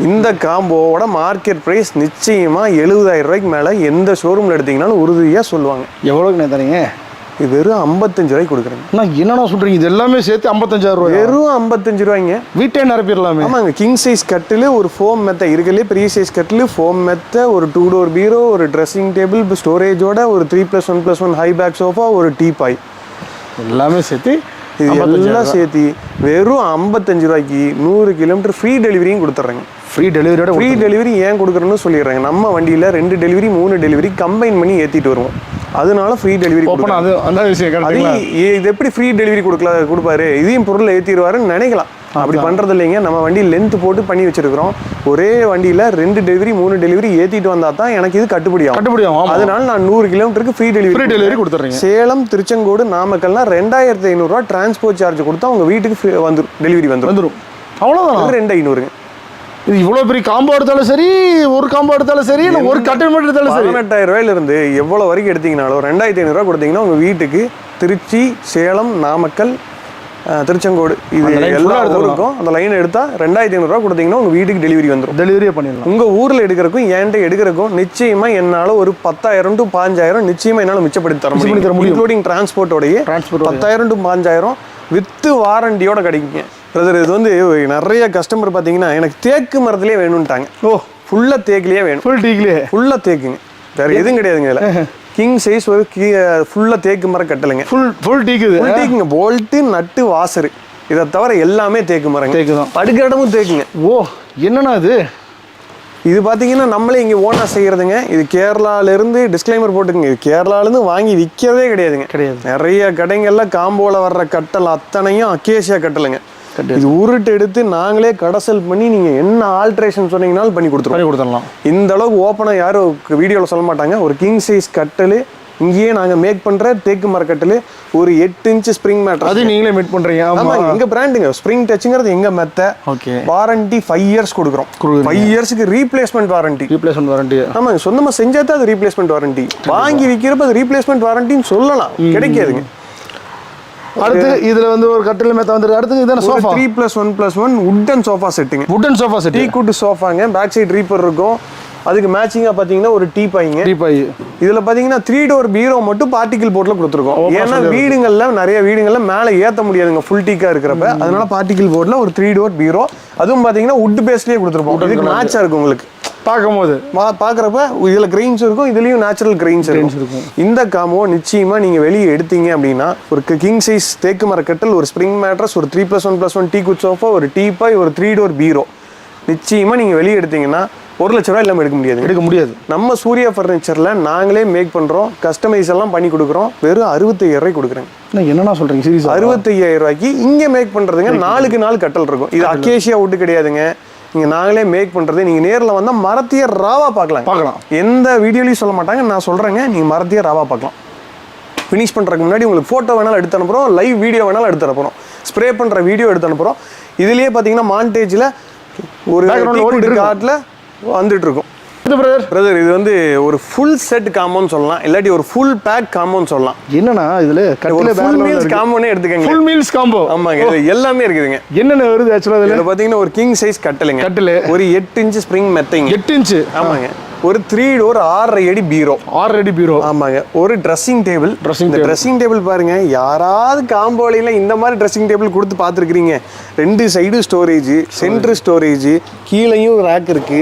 இந்த காம்போவோட மார்க்கெட் ப்ரைஸ் நிச்சயமா 70,000 ரூபாய்க்கு மேலே எந்த ஷோரூமில் எடுத்தீங்கன்னாலும் உறுதியாக சொல்லுவாங்க. எவ்வளோக்கு தரீங்க? இது வெறும் 55 ரூபாய்க்கு கொடுக்குறேங்க. என்னன்னா சொல்றீங்க? இது எல்லாமே சேர்த்து 55,000 ரூபாய். வெறும் 55 ரூபாய்ங்க. வீட்டே நிரப்பிடலாமே. ஆமாங்க. கிங் சைஸ் கட்டில், ஒரு ஃபோம் மெத்தை, இருக்கிறதுலே பெரிய சைஸ் கட்டில், ஃபோம் மெத்தை, ஒரு 2 டோர் பீரோ, ஒரு ட்ரெஸ்ஸிங் டேபிள் ஸ்டோரேஜோட, ஒரு 3+1+1 ஹை பேக் சோஃபா, ஒரு டீபாய், எல்லாமே சேர்த்து எல்லாம் சேர்த்து வெறும் 55 ரூபாய்க்கு 100 கிலோமீட்டர் ஃப்ரீ டெலிவரியும் கொடுத்துட்றேங்க. ஃப்ரீ டெலிவரி ஏன் கொடுக்குறேன்னு சொல்லிடுறாங்க. நம்ம வண்டியில் 2 டெலிவரி 3 டெலிவரி கம்பைன் பண்ணி ஏற்றிட்டு வருவோம், அதனால ஃப்ரீ டெலிவரி. இது எப்படி ஃப்ரீ டெலிவரி கொடுப்பாரு, இதையும் பொருள் ஏற்றிடுவாருன்னு நினைக்கலாம். அப்படி பண்றது இல்லைங்க. நம்ம வண்டி லென்த் போட்டு பண்ணி வச்சிருக்கிறோம். ஒரே வண்டியில 2 டெலிவரி 3 டெலிவரி ஏற்றிட்டு வந்தா தான் எனக்கு இது கட்டுப்படி ஆகும். அதனால நான் 100 கிலோமீட்டருக்கு ஃப்ரீ டெலிவரி கொடுத்துறேன். சேலம், திருச்செங்கோடு, நாமக்கல்னா 2,500 ரூபா டிரான்ஸ்போர்ட் சார்ஜ் கொடுத்தா உங்க வீட்டுக்கு வந்துடும், டெலிவரி வந்துடும். அவ்வளோதான், 2,500ங்க. இது இவ்வளவு பெரிய காம்போ எடுத்தாலும் சரி, ஒரு காம்போ எடுத்தாலும் சரி, ஒரு கட்டல் மட்டும் எடுத்தாலும் சரி, 18,000 ரூபாயில இருந்து எவ்வளவு வரைக்கும் எடுத்தீங்கனாலும் 2,500 ரூபா கொடுத்தீங்கன்னா உங்க வீட்டுக்கு திருச்சி, சேலம், நாமக்கல், திருச்செங்கோடு இது எல்லா ஊருக்கும் அந்த லைன் எடுத்தா 2,500 ரூபா கொடுத்தீங்கன்னா உங்க வீட்டுக்கு டெலிவரி வந்துடும். டெலிவரியே பண்ணிடலாம். உங்க ஊர்ல எடுக்கிறக்கும் என்கிட்ட எடுக்கிறக்கும் நிச்சயமா என்னால ஒரு 10,000 to 5,000 நிச்சயமா என்னால மிச்சப்படுத்தி தர முடியும். இன்க்ளூடிங் டிரான்ஸ்போர்ட்டோடைய 10,000 to 5,000 வித் வாரண்டியோட கிடைக்குங்க. பிரதர், இது வந்து நிறைய கஸ்டமர் பார்த்தீங்கன்னா எனக்கு தேக்கு மரத்துலேயே வேணும்ட்டாங்க. ஃபுல்லாக தேக்குலேயே வேணும். ஃபுல்லாக தேக்குங்க, வேற எதுவும் கிடையாதுங்க. இதில் கிங் சைஸ் ஒரு ஃபுல்லாக தேக்கு மரம் கட்டலைங்க. ஃபுல் டீக்குங்க. போல்ட்டு, நட்டு, வாசரு, இதை தவிர எல்லாமே தேக்கு மரங்க. தேக்கு தான். படுக்கிற இடமும் தேக்குங்க. என்னன்னா இது பார்த்தீங்கன்னா நம்மளே இங்கே ஓனாக செய்கிறதுங்க. இது கேரளாவிலேருந்து டிஸ்க்ளைமர் போட்டுக்குங்க, இது கேரளாவிலேருந்து வாங்கி விற்கிறதே கிடையாது. நிறைய கடைங்களில் காம்போவில் வர்ற கட்டல் அத்தனையும் அக்கேசியா கட்டலைங்க. இது உருட்டு எடுத்து நாங்களே கடைசல் பண்ணி நீங்க என்ன ஆல்ட்ரேஷன் சொன்னீங்கன்னாலும் பண்ணி கொடுத்துடலாம். இந்த அளவுக்கு ஓப்பனா யாரும் வீடியோவில் சொல்ல மாட்டாங்க. ஒரு கிங் சைஸ் கட்டல் இங்கேயே நாங்க மேக் பண்ற தேக்கு மர கட்டல், ஒரு 8 இன்ச் ஸ்ப்ரிங் மேட்ரஸ், அது நீங்களே மேக் பண்றீங்க. ஆமா, எங்க பிராண்டுங்க. ஸ்ப்ரிங் டச்ங்கிறது எங்க மெத்த. வாரண்டி 5 இயர்ஸ் கொடுக்குறோம். 5 இயர்ஸ்க்கு ரீப்ளேஸ்மெண்ட் வாரண்டி. ஆமா, சொந்தமா செஞ்சா தான் அது ரீப்ளேஸ்மெண்ட் வாரண்டி. வாங்கி விற்கிறப்ப அது ரீப்ளேஸ்மெண்ட் வாரண்டின்னு சொல்லலாம், கிடைக்காதுங்க. அடுத்து இதுல வந்து ஒரு கட்டில் மெத்த வந்துருக்கு. அடுத்து இதுதான சோஃபா, 3+1+1 வுட்டன் சோஃபா செட்டுங்க. Wooden sofa set, teak wood சோஃபாங்க. பேக் சைடு ரீப்பர் இருக்கும். அதுக்கு மேட்சிங்கா பாத்தீங்கன்னா ஒரு டீபாய்ங்க. இதுல பாத்தீங்கன்னா 3 டோர் பீரோ மட்டும் பார்ட்டிகல் போர்ட்ல கொடுத்துருக்கோம். ஏன்னா வீடுங்கள்ல நிறைய வீடுங்கள்ல மேல ஏத்த முடியாதுங்க ஃபுல் டீக்கா இருக்கிறப்ப, அதனால பார்ட்டிகல் போர்ட்ல ஒரு 3 டோர் பீரோ, அதுவும் பாத்தீங்கன்னா வுட் பேஸ்லயே கொடுத்துருப்போம். இதுக்கு மேட்சா இருக்கும் உங்களுக்கு பார்க்கும்போது. பார்க்குறப்ப இதில் கிரெயின்ஸ் இருக்கும், இதுலேயும் நேச்சுரல் கிரெயின்ஸ் இருக்கும். இந்த காம்போ நிச்சயமாக நீங்கள் வெளியே எடுத்தீங்க அப்படின்னா ஒரு கிங் சைஸ் தேக்கு மர கட்டல், ஒரு ஸ்ப்ரிங் மேட்ரஸ், ஒரு 3+1+1 டீ குட் சோஃபா, ஒரு டீபாய், ஒரு 3 டோர் பீரோ நிச்சயமாக நீங்கள் வெளியே எடுத்தீங்கன்னா 1,00,000 இல்லாமல் எடுக்க முடியாது. நம்ம சூர்யா ஃபர்னிச்சரில் நாங்களே மேக் பண்ணுறோம், கஸ்டமைஸ் எல்லாம் பண்ணி கொடுக்குறோம். வெறும் 65,000 கொடுக்குறேங்க. என்னன்னா சொல்கிறீங்க? சீரியஸா 65,000 இங்கே மேக் பண்ணுறதுங்க. 4க்கு 4 கட்டல் இருக்கும். இது அக்கேஷியா வுட்டு கிடையாதுங்க. நீங்கள் நாங்களே மேக் பண்ணுறது. நீங்கள் நேரில் வந்தால் மரத்தையே ராவாக பார்க்கலாம். எந்த வீடியோலையும் சொல்ல மாட்டாங்க, நான் சொல்கிறேங்க. நீங்கள் மரத்தையே ராவாக பார்க்கலாம். ஃபினிஷ் பண்ணுறதுக்கு முன்னாடி உங்களுக்கு ஃபோட்டோ வேணாலும் எடுத்து அனுப்புகிறோம், லைவ் வீடியோ வேணாலும் எடுத்து அனுப்புகிறோம், ஸ்ப்ரே பண்ணுற வீடியோ எடுத்து அனுப்புகிறோம். இதுலேயே பார்த்தீங்கன்னா மாண்டேஜில் ஒரு கார்டில் வந்துட்டு இருக்கும். பிரதர் இது வந்து ஒரு ஃபுல் செட் காம்போன்னு சொல்லலாம், இல்லாட்டி ஒரு ஃபுல் பேக் காம்போன்னு சொல்லலாம். என்னன்னா இதுல ஃபுல் மீல்ஸ் காம்போனே எடுத்துக்கங்க. Full meals combo. ஆமாங்க, இது எல்லாமே இருக்குதுங்க. என்னென்ன வருது ஆக்சுவலா இதுல? பாத்தீங்கன்னா ஒரு கிங் சைஸ் கட்டில், ஒரு 8 இன்ச் ஸ்ப்ரிங் மெத்தைங்க. 8 இன்ச். ஆமாங்க. ஒரு 3 டோர் 6.5 அடி பீரோ. 6 அடி பீரோ. ஆமாங்க. ஒரு ட்ரெஸ்ஸிங் டேபிள். ட்ரெஸ்ஸிங் டேபிள் பாருங்க, யாராவது காம்போலில இந்த மாதிரி ட்ரெஸ்ஸிங் டேபிள் கொடுத்து பார்த்துருக்கீங்க? 2 சைடு ஸ்டோரேஜ், சென்டர் ஸ்டோரேஜ், கீழையும் ரேக் இருக்கு.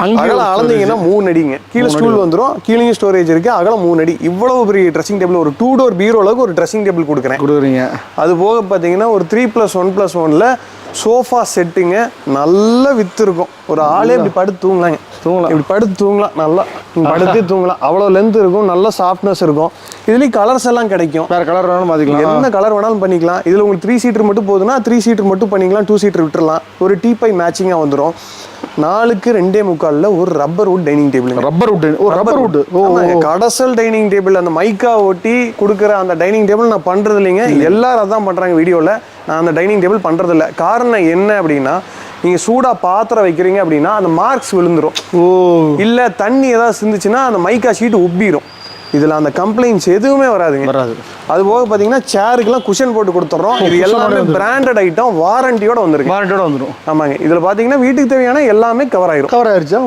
அகலம் அளந்தீங்கன்னா 3 அடிங்க. கீழே ஸ்டூல் வந்துடும், கீழையும் ஸ்டோரேஜ் இருக்கு, அகலம் 3 அடி. இவ்வளவு பெரிய ட்ரெஸ்ஸிங் டேபிள், ஒரு 2 டோர் பீரோ அளவுக்கு ஒரு ட்ரெஸ்ஸிங் டேபிள் கொடுக்குறீங்க. அது போக பார்த்தீங்கன்னா ஒரு 3+1+1ல சோஃபா செட்டுங்க. நல்ல வித்து இருக்கும். ஒரு ஆளே இப்படி படுத்து தூங்கலாங்க. இப்படி படுத்து தூங்கலாம், நல்லா படுத்தே தூங்கலாம். அவ்வளோ லென்த் இருக்கும், நல்ல சாஃப்ட்னஸ் இருக்கும். இதுலேயும் கலர்ஸ் எல்லாம் கிடைக்கும். வேற கலர் வேணாலும் மாற்றிக்கலாம், என்ன கலர் வேணாலும் பண்ணிக்கலாம். இதில் உங்களுக்கு 3 சீட்டர் மட்டும் போதுன்னா 3 சீட்டர் மட்டும் பண்ணிக்கலாம், 2 சீட்டர் விட்டுறலாம். ஒரு டீப்பை மேட்சிங்காக வந்துடும். 4க்கு 2.25 ஒரு rubber wood dining table. Rubber wood கடசல் டைனிங் டேபிள். அந்த மைக்கா ஒட்டி கொடுக்குற அந்த டைனிங் டேபிள் நான் பண்ணுறது இல்லைங்க. எல்லாரும் அதான் பண்ணுறாங்க வீடியோவில். நான் அந்த டைனிங் டேபிள் பண்ணுறதில்ல. காரணம் என்ன அப்படின்னா, நீங்கள் சூடாக பாத்திரம் வைக்கிறீங்க அப்படின்னா அந்த மார்க்ஸ் விழுந்துடும். இல்லை தண்ணி ஏதாவது சிந்துச்சுன்னா அந்த மைக்கா ஷீட் உப்பிடும். இதில் அந்த கம்ப்ளைண்ட்ஸ் எதுவுமே வராது. அது போக பார்த்தீங்கன்னா சேருக்குலாம் குஷன் போட்டு கொடுத்துட்றோம். இது எல்லாமே பிராண்டட் ஐட்டம், வாரண்டியோட வந்துடும். ஆமாங்க. இதில் பார்த்தீங்கன்னா வீட்டுக்கு தேவையான எல்லாமே கவர் ஆயிருச்சு.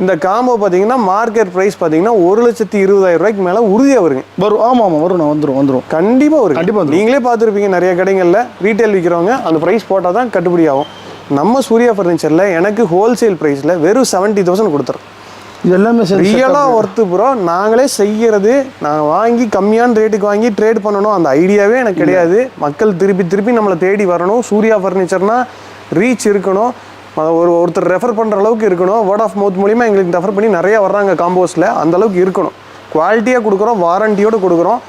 இந்த காம்போ பார்த்தீங்கன்னா மார்க்கெட் ப்ரைஸ் பார்த்தீங்கன்னா 1,20,000 மேலே உறுதியாக வருங்க. வந்துடும். கண்டிப்பாக வரும். நீங்களே பார்த்துருப்பீங்க நிறைய கடைகளில் ரீட்டைல் விற்கிறவங்க அந்த ப்ரைஸ் போட்டால் தான் கட்டுப்படி ஆகும். நம்ம சூர்யா ஃபர்னிச்சரில் எனக்கு ஹோல்சேல் ப்ரைஸில் வெறும் 70,000 கொடுத்துறோம். இது எல்லாமே ரியலாக ஒர்த்து ப்ரோ. நாங்களே செய்கிறது, நான் வாங்கி கம்மியான ரேட்டுக்கு வாங்கி ட்ரேட் பண்ணணும் அந்த ஐடியாவே எனக்கு கிடையாது. மக்கள் திருப்பி நம்மளை தேடி வரணும். சூர்யா ஃபர்னிச்சர்னா ரீச் இருக்கணும், ஒருத்தர் ரெஃபர் பண்ணுற அளவுக்கு இருக்கணும். வேர்ட் ஆஃப் மவுத் மூலிமா எங்களுக்கு ரெஃபர் பண்ணி நிறையா வர்றாங்க காம்போஸில். அந்த அளவுக்கு இருக்கணும். குவாலிட்டியாக கொடுக்குறோம், வாரண்டியோடு கொடுக்குறோம்.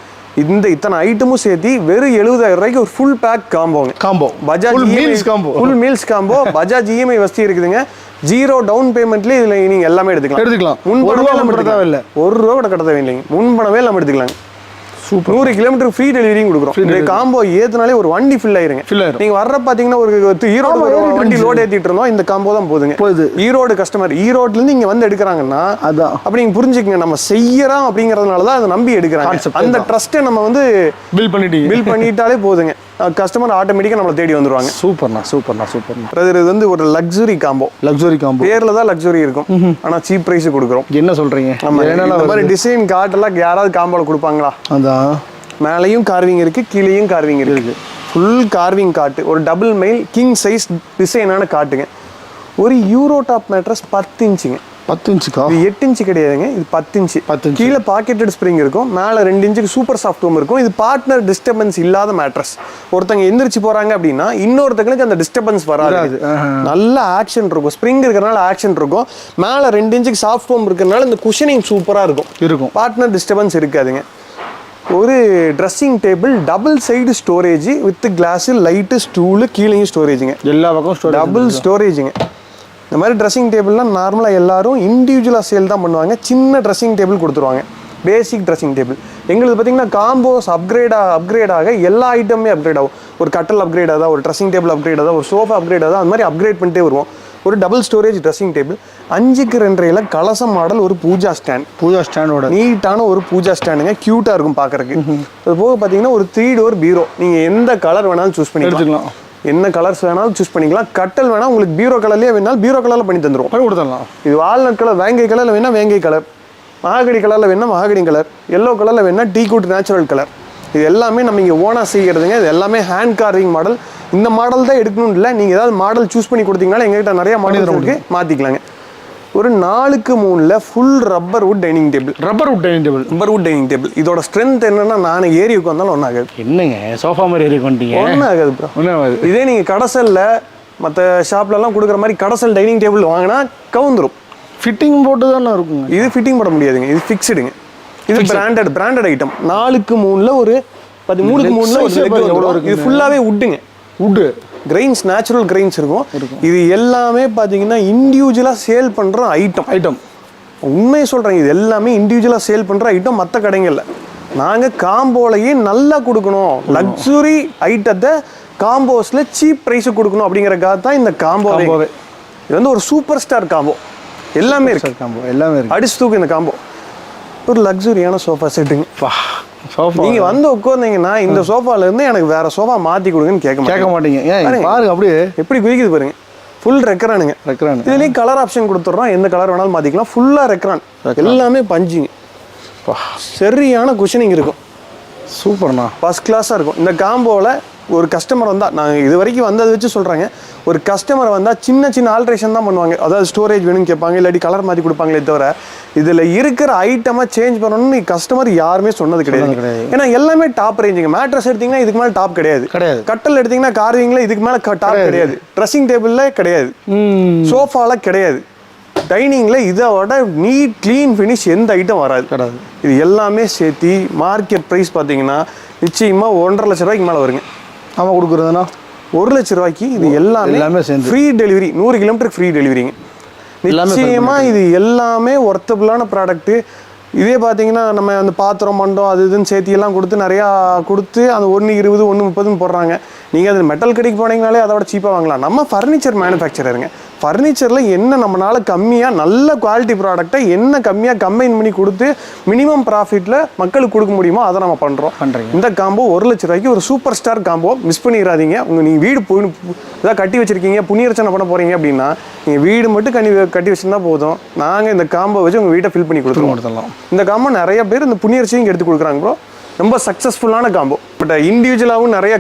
இத்தனை ஐட்டமும் சேர்த்து வெறும் 70,000 ஒரு full pack combo. Bajaj full meals combo. Bajaj EMI வசதி இருக்குதுங்க. 0 டவுன் பேமெண்ட்லேயே இதில் நீங்கள் எல்லாமே எடுத்துக்கலாம். முன்பணமே நம்ம தேவையில்லை, ₹1 கூட கட்ட தேவையில்லைங்க. முன்பணமே நம்ம எடுத்துக்கலாங்க. 100 கிலோமீட்டர் ஃப்ரீ டெலிவரியும் கொடுக்குறோம். இந்த காம்போ ஏத்துனாலே ஒரு வண்டி ஃபில் ஆயிருங்க. நீங்க வர்ற பாத்தீங்கன்னா ஒரு ஈரோடு வண்டி லோட் ஏத்திட்டு இருந்தோம், இந்த காம்போ தான் போகுதுங்க. ஈரோடு கஸ்டமர் ஈரோட்ல இருந்து இங்க வந்து எடுக்கிறாங்கன்னா அதான் அப்ப நீங்க புரிஞ்சுக்கங்க, நம்ம செய்யறோம் அப்படிங்கறதுனால தான் அதை நம்பி எடுக்கிறாங்க. அந்த ட்ரஸ்ட்டை நம்ம வந்து பில் பண்ணிட்டாலே போதுங்க. கஸ்டமர் ஆட்டோமேட்டிக்கா நம்மளை தேடி வந்துருவாங்க. சூப்பர்ண்ணா. இது வந்து ஒரு லக்ஸுரி காம்போ. பேர்ல தான் லக்ஸுரி இருக்கும், ஆனா சீப் பிரைஸ் கொடுக்குறோம். என்ன சொல்றீங்க? இந்த மாதிரி டிசைன் கார்ட் எல்லாம் யாராவது காம்போல கொடுப்பாங்களா? அதான் மேலையும் கார்விங் இருக்கு, கீழேயும் கார்விங் இருக்கு. ஃபுல் கார்விங் காட்டு. ஒரு டபுள் மெயில் கிங் சைஸ் டிசைனான காட்டுங்க. ஒரு யூரோ டாப் மேட்ரஸ் 10 இன்ச்சுங்க. 10 இன்ச்சுக்கா? இது 8 இன்ச்சு கிடையாதுங்க, இது 10 இன்ச்சு. கீழே பாக்கெட்டட் ஸ்ப்ரிங் இருக்கும், மேலே 2 இன்ச்சுக்கு சூப்பர் சாஃப்ட் ஹோம் இருக்கும். இது பார்ட்னர் டிஸ்டர்பன்ஸ் இல்லாத மேட்ரஸ். ஒருத்தங்க எந்திரிச்சு போறாங்க அப்படின்னா இன்னொருத்தங்களுக்கு அந்த டிஸ்டர்பன்ஸ் வராது. நல்ல ஆக்ஷன் இருக்கும், ஸ்ப்ரிங் இருக்கிறனால ஆக்ஷன் இருக்கும். மேலே 2 இன்ச்சுக்கு சாஃப்ட் ஹோம் இருக்கிறனால இந்த குஷனிங் சூப்பராக இருக்கும். பார்ட்னர் டிஸ்டர்பன்ஸ் இருக்காதுங்க. ஒரு dressing table, double side storage with glass, light, stool, கீழேயும் ஸ்டோரேஜுங்க. எல்லா பக்கம் டபுள் ஸ்டோரேஜுங்க. இந்த மாதிரி ட்ரெஸ்ஸிங் டேபிள்லாம் நார்மலாக எல்லாரும் இண்டிவிஜுவலாக சேல் தான் பண்ணுவாங்க. சின்ன ட்ரெஸ்ஸிங் டேபிள் கொடுத்துருவாங்க, பேசிக் ட்ரெஸ்ஸிங் டேபிள். எங்களுக்கு பார்த்தீங்கன்னா காம்போஸ் அப்கிரேடாக எல்லா ஐட்டமே அப்கிரேட் ஆகும். ஒரு கட்டல் அப்கிரேட் ஆகுதா, ஒரு ட்ரெஸ்ஸிங் டேபிள் அப்கிரேட் ஆகுதா, ஒரு சோஃபா அப்கிரேட் ஆகுதா, அந்த மாதிரி அப்கிரேட் பண்ணிட்டே வருவோம். ஒரு டபுள் ஸ்டோரேஜ் ட்ரெஸ்ஸிங் டேபிள், 5க்கு 2.5 கலசம் மாடல். ஒரு பூஜா ஸ்டாண்டோட நீட்டான ஒரு பூஜா ஸ்டாண்டுங்க, க்யூட்டாக இருக்கும் பார்க்கறதுக்கு. அது போக பார்த்தீங்கன்னா ஒரு 3 டோர் பீரோ. நீங்கள் எந்த கலர் வேணாலும் சூஸ் பண்ணி எடுத்துக்கலாம், என்ன கலர்ஸ் வேணாலும் சூஸ் பண்ணிக்கலாம். கட்டல் வேணா உங்களுக்கு பீரோ கலர்லேயே வேணாலும் பீரோ கலரில் பண்ணி தந்துடுவோம். இது வால்நட் கலர், வேங்கை கலரில் வேணா வேங்கை கலர், மகாகடி கலரில் வேணா மகாகடி கலர், எல்லோ கலரில் வேணா டீக்வுட் நேச்சுரல் கலர். இது எல்லாமே நம்ம இங்கே ஓனாக செய்கிறதுங்க. இது எல்லாமே ஹேண்ட் கார்விங் மாடல். இந்த மாடல் தான் எடுக்கணும் இல்லை, நீங்கள் ஏதாவது மாடல் சூஸ் பண்ணி கொடுத்தீங்கன்னா எங்ககிட்ட நிறைய மாடல் இருக்கு, மாற்றிக்கலாங்க. ஒரு 4க்கு 3 full rubber wood dining table. இதோட ஸ்ட்ரென்த் என்னன்னா, நான் ஏறி உட்காந்தாலும் ஒன்றும் ஆகாது. என்னங்க சோஃபா மாதிரி ஏறி உட்காந்துட்டீங்க? ஒன்றும் ஆகாது ப்ரோ, ஒன்றும் ஆகாது. இதே நீங்கள் கடைசலில் மற்ற ஷாப்லலாம் கொடுக்குற மாதிரி கடைசல் டைனிங் டேபிள் வாங்கினா கவுந்துரும். ஃபிட்டிங் போட்டு தானே இருக்குங்க. இது ஃபிட்டிங் போட முடியாதுங்க, இது ஃபிக்ஸ்டுங்க. இது பிராண்டட் ஐட்டம். 4க்கு 3ல ஒரு 3க்கு 3ல ஒரு லெக் எவ்வளோ இருக்கு. இது ஃபுல்லாவே வுட்டுங்க. வுட் கிரெயின்ஸ், நேச்சுரல் கிரெயின்ஸ் இருக்கும். இது எல்லாமே பார்த்தீங்கன்னா இண்டிவிஜுவலாக சேல் பண்ணுற ஐட்டம். உண்மையை சொல்கிறேன், இது எல்லாமே இண்டிவிஜுவலாக சேல் பண்ணுற ஐட்டம். மற்ற கடைகளில் நாங்கள் காம்போலையே நல்லா கொடுக்கணும், லக்ஸுரி ஐட்டத்தை காம்போஸில் சீப் ப்ரைஸுக்கு கொடுக்கணும் அப்படிங்கிறக்காக தான் இந்த காம்போவே. இது வந்து ஒரு சூப்பர் ஸ்டார் காம்போ. எல்லாமே இருக்கு, காம்போ எல்லாமே இருக்கு. அடிச்சு தூக்கு இந்த காம்போ. ஒரு லக்ஸுரியான சோஃபா செட்டுங்க. நீங்க வந்து உட்கார்ந்தீங்கன்னா இந்த சோஃபால இருந்து எனக்கு வேற சோஃபா மாத்தி கொடுங்கன்னு கேட்க மாட்டீங்க. பாருங்க அப்படியே எப்படி குதிக்குது பாருங்க. ஃபுல் ரெக்ரானுங்க. இதுலயும் கலர் ஆப்ஷன் கொடுத்துட்றோம், எந்த கலர் வேணாலும் மாத்திக்கலாம். ஃபுல்லா ரெக்ரான், எல்லாமே பஞ்சுங்க. சரியான குஷனிங் இருக்கும். சூப்பர்ண்ணா, ஃபர்ஸ்ட் கிளாஸா இருக்கும். இந்த காம்போல ஒரு கஸ்டமர் வந்தால், நான் இது வரைக்கும் வந்ததை வச்சு சொல்கிறாங்க, ஒரு கஸ்டமர் வந்தால் சின்ன ஆல்ட்ரேஷன் தான் பண்ணுவாங்க. அதாவது ஸ்டோரேஜ் வேணும்னு கேட்பாங்க, இல்லாட்டி கலர் மாற்றி கொடுப்பாங்களே தவிர இதில் இருக்கிற ஐட்டமாக சேஞ்ச் பண்ணணும்னு கஸ்டமர் யாருமே சொன்னது கிடையாது. ஏன்னா எல்லாமே டாப் ரேஞ்சுங்க. மேட்ரஸ் எடுத்தீங்கன்னா இதுக்கு மேலே டாப் கிடையாது. கட்டல் எடுத்தீங்கன்னா கார்விங்கில் இதுக்கு மேலே டாப் கிடையாது. ட்ரெஸ்ஸிங் டேபிளில் கிடையாது, சோஃபால கிடையாது, டைனிங்கில் இதோட நீட் க்ளீன் ஃபினிஷ் எந்த ஐட்டம் வராது. இது எல்லாமே சேர்த்து மார்க்கெட் ப்ரைஸ் பார்த்தீங்கன்னா நிச்சயமாக 1.5 லட்ச ரூபாய்க்கு மேலே வருங்க. ஆமாம், கொடுக்குறதுன்னா 1 லட்ச ரூபாய்க்கு இது எல்லாமே சேர்ந்து ஃப்ரீ டெலிவரி. 100 கிலோமீட்டருக்கு ஃப்ரீ டெலிவரிங்க. நிச்சயமாக இது எல்லாமே ஒர்த்தபுளான ப்ராடக்ட்டு. இதே பார்த்தீங்கன்னா நம்ம அந்த பாத்திரம் மண்டம் அது இதுன்னு சேர்த்தியெல்லாம் கொடுத்து நிறையா கொடுத்து அந்த 1.20 1.30 போடுறாங்க. நீங்கள் அது மெட்டல் கடைக்கு போனீங்கனாலே அதோட சீப்பாக வாங்கலாம். நம்ம ஃபர்னிச்சர் மேனுஃபேக்சரருங்க. ஃபர்னிச்சரில் என்ன நம்மளால் கம்மியாக நல்ல குவாலிட்டி ப்ராடக்டை என்ன கம்மியாக கம்பைன் பண்ணி கொடுத்து மினிமம் ப்ராஃபிட்டில் மக்களுக்கு கொடுக்க முடியுமோ அதை நம்ம பண்ணுறோம். இந்த காம்போ 1 லட்ச ரூபாய்க்கு ஒரு சூப்பர் ஸ்டார் காம்போ. மிஸ் பண்ணிடாதீங்க. நீங்கள் வீடு இதாக கட்டி வச்சுருக்கீங்க, புண்ணியர்ச்சனை பண்ண போகிறீங்க அப்படின்னா நீங்கள் வீடு மட்டும் கட்டி வச்சுருந்தா போதும். நாங்கள் இந்த காம்போ வச்சு உங்கள் வீட்டை ஃபில் பண்ணி கொடுத்துருவோம். இந்த காம்போ நிறைய பேர் இந்த புண்ணியர்ச்சியும் எடுத்து கொடுக்குறாங்க ப்ரோ. ரொம்ப சக்ஸஸ்ஃபுல்லான காம்போ. பட் இண்டிவிஜுவலாகவும் நிறைய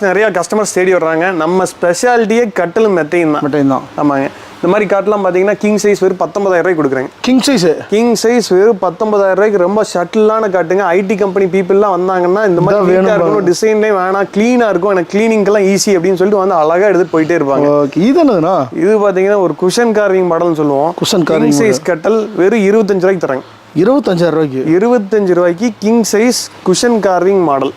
நிறைய கஸ்டமர்ஸ் தேடி வர்றாங்க. நம்ம ஸ்பெஷாலிட்டியே கட்டிலும் மெத்தையும் தான். ஆமாங்க. இந்த மாதிரி காட்டெல்லாம் பார்த்தீங்கன்னா கிங் சைஸ் வெறும் 19,000 ரூபாய்க்கு கொடுக்குறாங்க. கிங் சைஸ் வெறும் 19,000 ரூபாய்க்கு ரொம்ப ஷட்டிலான காட்டுங்க. ஐடி கம்பெனி பீப்புளெலாம் வந்தாங்கன்னா இந்த மாதிரி நீட்டாக இருக்கணும், டிசைன்லேயே வேணாம், க்ளீனாக இருக்கும், எனக்கு க்ளீனிங்கெல்லாம் ஈஸி அப்படின்னு சொல்லிட்டு வந்து அழகாக எடுத்துகிட்டு போயிட்டே இருப்பாங்க. இது பார்த்தீங்கன்னா ஒரு குஷன் கார்விங் மாடல்னு சொல்லுவோம். கிங் சைஸ் கட்டல் வெறும் 25 ரூபாய்க்கு தராங்க. 25 ரூபாய்க்கு king size cushion carving model.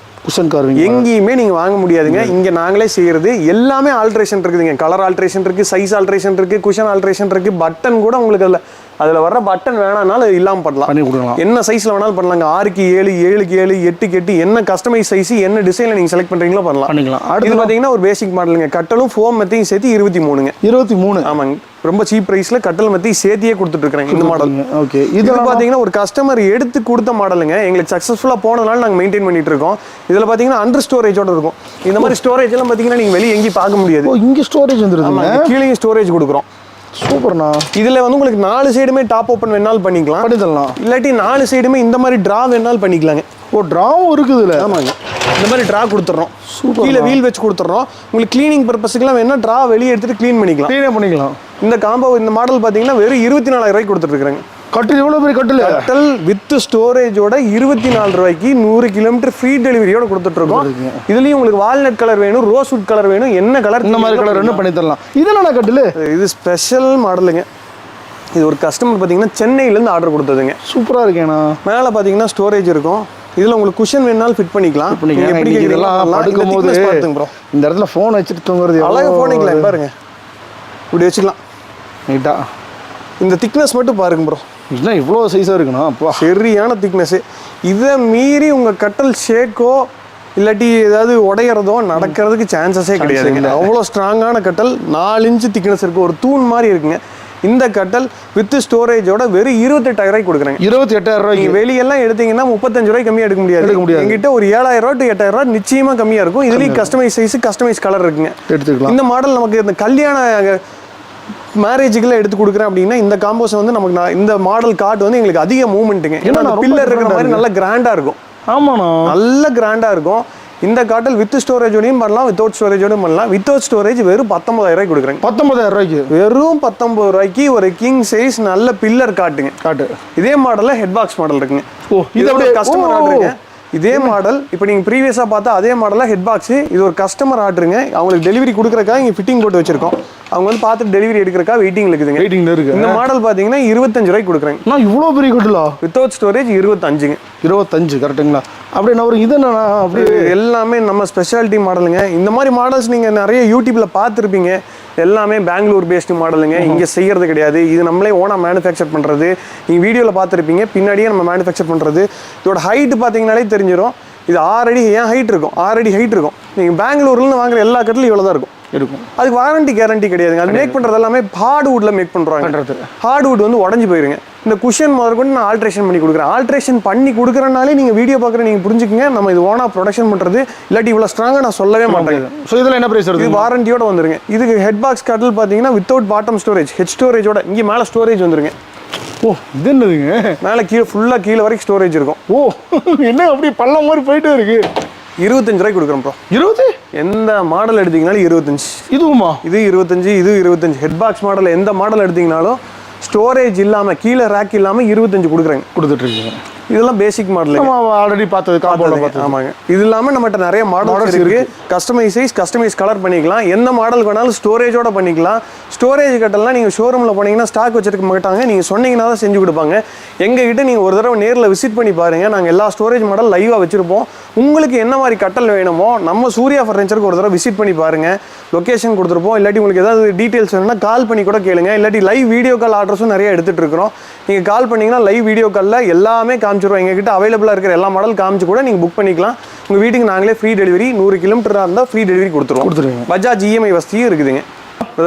எங்கேயுமே நீங்க வாங்க முடியாதுங்க. இங்க நாங்களே செய்யறது. எல்லாமே ஆல்ட்ரேஷன் இருக்குதுங்க. கலர் ஆல்ட்ரேஷன் இருக்கு, சைஸ் ஆல்ட்ரேஷன் இருக்கு, குஷன் ஆல்ட்ரேஷன் இருக்கு, பட்டன் கூட உங்களுக்கு அதுல வர்ற பட்டன் வேணாலும் இல்லாம பண்ணலாம். என்ன சைஸ்ல வேணாலும் பண்ணலாங்க. 6க்கு 7, 7க்கு 7, 8க்கு 8, என்ன கஸ்டமைஸ் சைஸ் என்ன டிசைன்ல நீங்க செலக்ட் பண்றீங்களோ பண்ணலாம். இது பாத்தீங்கன்னா ஒரு பேசிக் மாடலுங்க. கட்டலும் ஃபோம் மெத்தையும் சேர்த்து 23. ஆமாங்க. ரொம்ப சீப் பிரைஸ்ல கட்டல் மெத்தையும் சேர்த்தியே கொடுத்துட்டு இருக்காங்க இந்த மாடல். ஓகே. இது பாத்தீங்கன்னா ஒரு கஸ்டமர் எடுத்து கொடுத்த மாடலுங்க. எங்களுக்கு சக்சஸ்ஃபுல்லா போனதுனால நாங்க மெயின்டைன் பண்ணிட்டு இருக்கோம். இதுல பாத்தீங்கன்னா அண்டர் ஸ்டோரேஜோட இருக்கும். இந்த மாதிரி ஸ்டோரேஜ் எல்லாம் பாத்தீங்கன்னா நீங்க வெளியே எங்கேயும் பார்க்க முடியாது. இங்க ஸ்டோரேஜ் வந்துருது. கீழே ஸ்டோரேஜ் கொடுக்குறோம். சூப்பர்ண்ணா. இதுல வந்து உங்களுக்கு 4 சைடுமே டாப் ஓப்பன் வேணாலும் பண்ணிக்கலாம். இல்லாட்டி 4 சைடுமே இந்த மாதிரி டிரா வேணாலும் பண்ணிக்கலாங்க. டிராவும் இருக்குதுல. ஆமாங்க. இந்த மாதிரி டிரா கொடுத்துறோம். கீழே வீல் வச்சு கொடுத்துறோம். உங்களுக்கு கிளீனிங் பர்பஸ்க்குலாம் வேணா டிரா வெளியே எடுத்துட்டு க்ளீன் பண்ணிக்கலாம். இந்த காம்போ இந்த மாடல் பாத்தீங்கன்னா வெறும் 24,000 ரூபாய்க்கு கொடுத்துட்டு இருக்காங்க. கட்டில் எவ்வளவு பெரிய கட்டில் வித் ஸ்டோரேஜோட 24 ரூபாய்க்கு 100 கிலோமீட்டர் ஃப்ரீ டெலிவரியோட கொடுத்துட்டு இருக்கோம். இதுலயும் உங்களுக்கு வால்நட் கலர் வேணும், ரோஸ்வுட் கலர் வேணும், என்ன கலர் இந்த மாதிரி கலர் வேணும் பண்ணி தரலாம். இதெல்லாம் கட்டில் இது ஸ்பெஷல் மாடலுங்க. இது ஒரு கஸ்டமர் பாத்தீங்கன்னா சென்னையில இருந்து ஆர்டர் கொடுத்ததுங்க. சூப்பரா இருக்கேண்ணா. மேல பாத்தீங்கன்னா ஸ்டோரேஜ் இருக்கும். இதுல உங்களுக்கு குஷன் வேணாலும் ஃபிட் பண்ணிக்கலாம். இதெல்லாம் படுக்கும்போது ப்ரோ இந்த இடத்துல போன் வச்சுட்டு தூங்குறது அழகா போன் வைக்கலாம். பாருங்க இப்படி வச்சுக்கலாம் நீட்டா. இந்த திக்னஸ் மட்டும் பாருங்க ப்ரோ. இதுதான் இவ்வளோ சைஸாக இருக்குண்ணா. அப்போ சரியான திக்னஸ்ஸு. இதை மீறி உங்கள் கட்டல் ஷேக்கோ இல்லாட்டி ஏதாவது உடையிறதோ நடக்கிறதுக்கு சான்சஸே கிடையாதுங்க. அவ்வளோ ஸ்ட்ராங்கான கட்டல். 4 இன்ச்சு திக்னஸ் இருக்குது. ஒரு தூண் மாதிரி இருக்குங்க. இந்த கட்டல் வித் ஸ்டோரேஜோட வெறும் 28,000 ரூபாய்க்கு கொடுக்குறாங்க. 28,000 ரூபாய்க்கு வெளியெல்லாம் எடுத்தீங்கன்னா 35 ரூபாய்க்கு கம்மியாக எடுக்க முடியாது. எங்கிட்ட ஒரு 7,000 to 8,000 ரூபாய் நிச்சயமாக கம்மியாக இருக்கும். இதுலேயும் கஸ்டமைஸ் சைஸ், கஸ்டமைஸ் கலர் இருக்குங்க. எடுத்துக்கலாம். இந்த மாடல் நமக்கு இந்த கல்யாண மேரேஜுக்குலாம் எடுத்து கொடுக்குறேன் அப்படின்னா இந்த காம்போஸ் வந்து நமக்கு இந்த மாடல் கார்டு வந்து எங்களுக்கு அதிக மூவ்மெண்ட்டுங்க. ஏன்னா பில்லர் இருக்கிற மாதிரி நல்ல கிராண்டாக இருக்கும். ஆமாண்ணா, நல்ல கிராண்டாக இருக்கும். இந்த காட்டில் வித் ஸ்டோரேஜோடையும் பண்ணலாம், வித்தவுட் ஸ்டோரேஜோடையும் பண்ணலாம். வித்தவுட் ஸ்டோரேஜ் வெறும் 19,000 ரூபாய்க்கு கொடுக்குறாங்க. 19,000 ரூபாய்க்கு வெறும் 19 ரூபாய்க்கு ஒரு கிங் சைஸ் நல்ல பில்லர் காட்டுங்க. இதே மாடலில் ஹெட் பாக்ஸ் மாடல் இருக்குங்க. ஓ, இது அப்படியே கஸ்டமர் ஆர்டருங்க. இதே மாடல் இப்போ நீங்கள் ப்ரீவியஸாக பார்த்தா அதே மாடலாக ஹெட் பாக்ஸு இது ஒரு கஸ்டமர் ஆர்டருங்க. அவங்களுக்கு டெலிவரி கொடுக்குறக்கா இங்கே ஃபிட்டிங் போட்டு வச்சிருக்கோம். அவங்க வந்து பார்த்துட்டு டெலிவரி எடுக்கிறக்கா வெயிட்டிங் இருக்குதுங்க. வெயிட்டிங் இருக்கு. இந்த மாடல் பார்த்தீங்கன்னா 25 ரூபாய்க்கு கொடுக்குறேங்க. நான் இவ்வளோ பெரிய கட்டலா வித்தவுட் ஸ்டோரேஜ் 25ங்க. 25 கரெக்டுங்களா? அப்படின்னா ஒரு இது என்னன்னா அப்படி எல்லாமே நம்ம ஸ்பெஷாலிட்டி மாடலுங்க. இந்த மாதிரி மாடல்ஸ் நீங்கள் நிறைய யூடியூப்ல பார்த்துருப்பீங்க. எல்லாமே பெங்களூர் பேஸ்டு மாடலுங்க. இங்கே செய்யறது கிடையாது. இது நம்மளே ஓனா மேனுஃபேக்சர் பண்ணுறது. நீங்கள் வீடியோவில் பார்த்துருப்பீங்க. பின்னாடியே நம்ம மேனுஃபேக்சர் பண்ணுறது. இதோட ஹைட் பார்த்தீங்கன்னாலே தெரிஞ்சிடும். இது 6 அடி ஏன் ஹைட் இருக்கும், 6 அடி ஹைட் இருக்கும். நீங்கள் பெங்களூர்லேருந்து வாங்குற எல்லா கட்டிலும் இவ்வளோ தான் இருக்கும். அதுக்கு வாரண்டி கேரண்டி கிடையாதுங்க. அது மேக் பண்ணுறது எல்லாமே ஹார்ட்வுட்ல மேக் பண்ணுறாங்க. ஹார்ட்வுட் வந்து உடஞ்சி போயிருங்க. இந்த குஷன் முதற்கொண்டு நான் ஆல்ட்ரேஷன் பண்ணி கொடுக்குறேன். ஆல்ட்ரேஷன் பண்ணி கொடுக்குறனாலே நீங்கள் வீடியோ பார்க்குற நீங்கள் புரிஞ்சுக்கங்க. நம்ம இது ஓனா ப்ரொடக்ஷன் பண்ணுறது. இல்லாட்டி இவ்வளோ ஸ்ட்ராங்காக நான் சொல்லவே மாட்டேன். ஸோ இதில் என்ன பிரைஸ் வருது? இது வாரண்டியோட வந்துருங்க. இதுக்கு ஹெட் பாக்ஸ் கட்டில் பார்த்தீங்கன்னா வித்தவுட் பாட்டம் ஸ்டோரேஜ், ஹெட் ஸ்டோரேஜோட இங்கே மேலே ஸ்டோரேஜ் வந்துருங்க. ஓ இது என்னதுங்க? மேலே கீழே ஃபுல்லாக கீழே வரைக்கும் ஸ்டோரேஜ் இருக்கும். ஓ என்ன அப்படி பள்ளம் மாதிரி போயிட்டே இருக்கு. 25 ரூபாய்க்கு கொடுக்குறோம் ப்ரோ. 20? எந்த மாடல் எடுத்தீங்கனாலும் 25. இதுவுமா? இது 25, இது 25. ஹெட் பாக்ஸ் மாடல் எந்த மாடல் எடுத்தீங்கனாலும் ஸ்டோரேஜ் இல்லாமல் கீழே ரேக் இல்லாமல் 25 கொடுக்குறேங்க. கொடுத்துட்டு இருக்கீங்க. இதெல்லாம் பேசிக் மாடல். ஆல்ரெடி பார்த்தது காம்போல பார்த்தது. ஆமாங்க. இது இல்லாமல் நம்மகிட்ட நிறைய மாடல்ஸ் இருக்கு. கஸ்டமைஸ் சைஸ், கஸ்டமைஸ் கலர் பண்ணிக்கலாம். எந்த மாடல் வேணாலும் ஸ்டோரேஜோட பண்ணிக்கலாம். ஸ்டோரேஜ் கட்டலாம் நீங்கள் ஷோரூமில் போனீங்கன்னா ஸ்டாக் வச்சிருக்க மாட்டாங்க. நீங்கள் சொன்னீங்கன்னா தான் செஞ்சு கொடுப்பாங்க. எங்ககிட்ட நீங்கள் ஒரு தடவை நேரில் விசிட் பண்ணி பாருங்கள். நாங்கள் எல்லா ஸ்டோரேஜ் மாடல் லைவாக வச்சுருப்போம். உங்களுக்கு என்ன மாதிரி கட்டல் வேணுமோ நம்ம சூர்யா ஃபர்னிச்சருக்கு ஒரு தடவை விசிட் பண்ணி பாருங்கள். லொக்கேஷன் கொடுத்துருப்போம். இல்லாட்டி உங்களுக்கு ஏதாவது டீட்டெயில்ஸ் வேணும்னா கால் பண்ணி கூட கேளுங்க. இல்லாட்டி லைவ் வீடியோ கால் ஆர்டர்ஸும் நிறைய எடுத்துகிட்டு இருக்கிறோம். நீங்கள் கால் பண்ணிங்கன்னா லைவ் வீடியோ காலில் எல்லாமே காமிச்சிருவோம். எங்ககிட்ட அவைலபிளாக இருக்கிற எல்லா மாடல் காமிச்சு கூட நீங்கள் புக் பண்ணிக்கலாம். உங்கள் வீட்டுக்கு நாங்களே ஃப்ரீ டெலிவரி 100 கிலோமீட்டராக இருந்தால் ஃப்ரீ டெலிவரி கொடுத்துருவோம். பஜாஜ் இஎம்ஐ வசதியும் இருக்குதுங்க.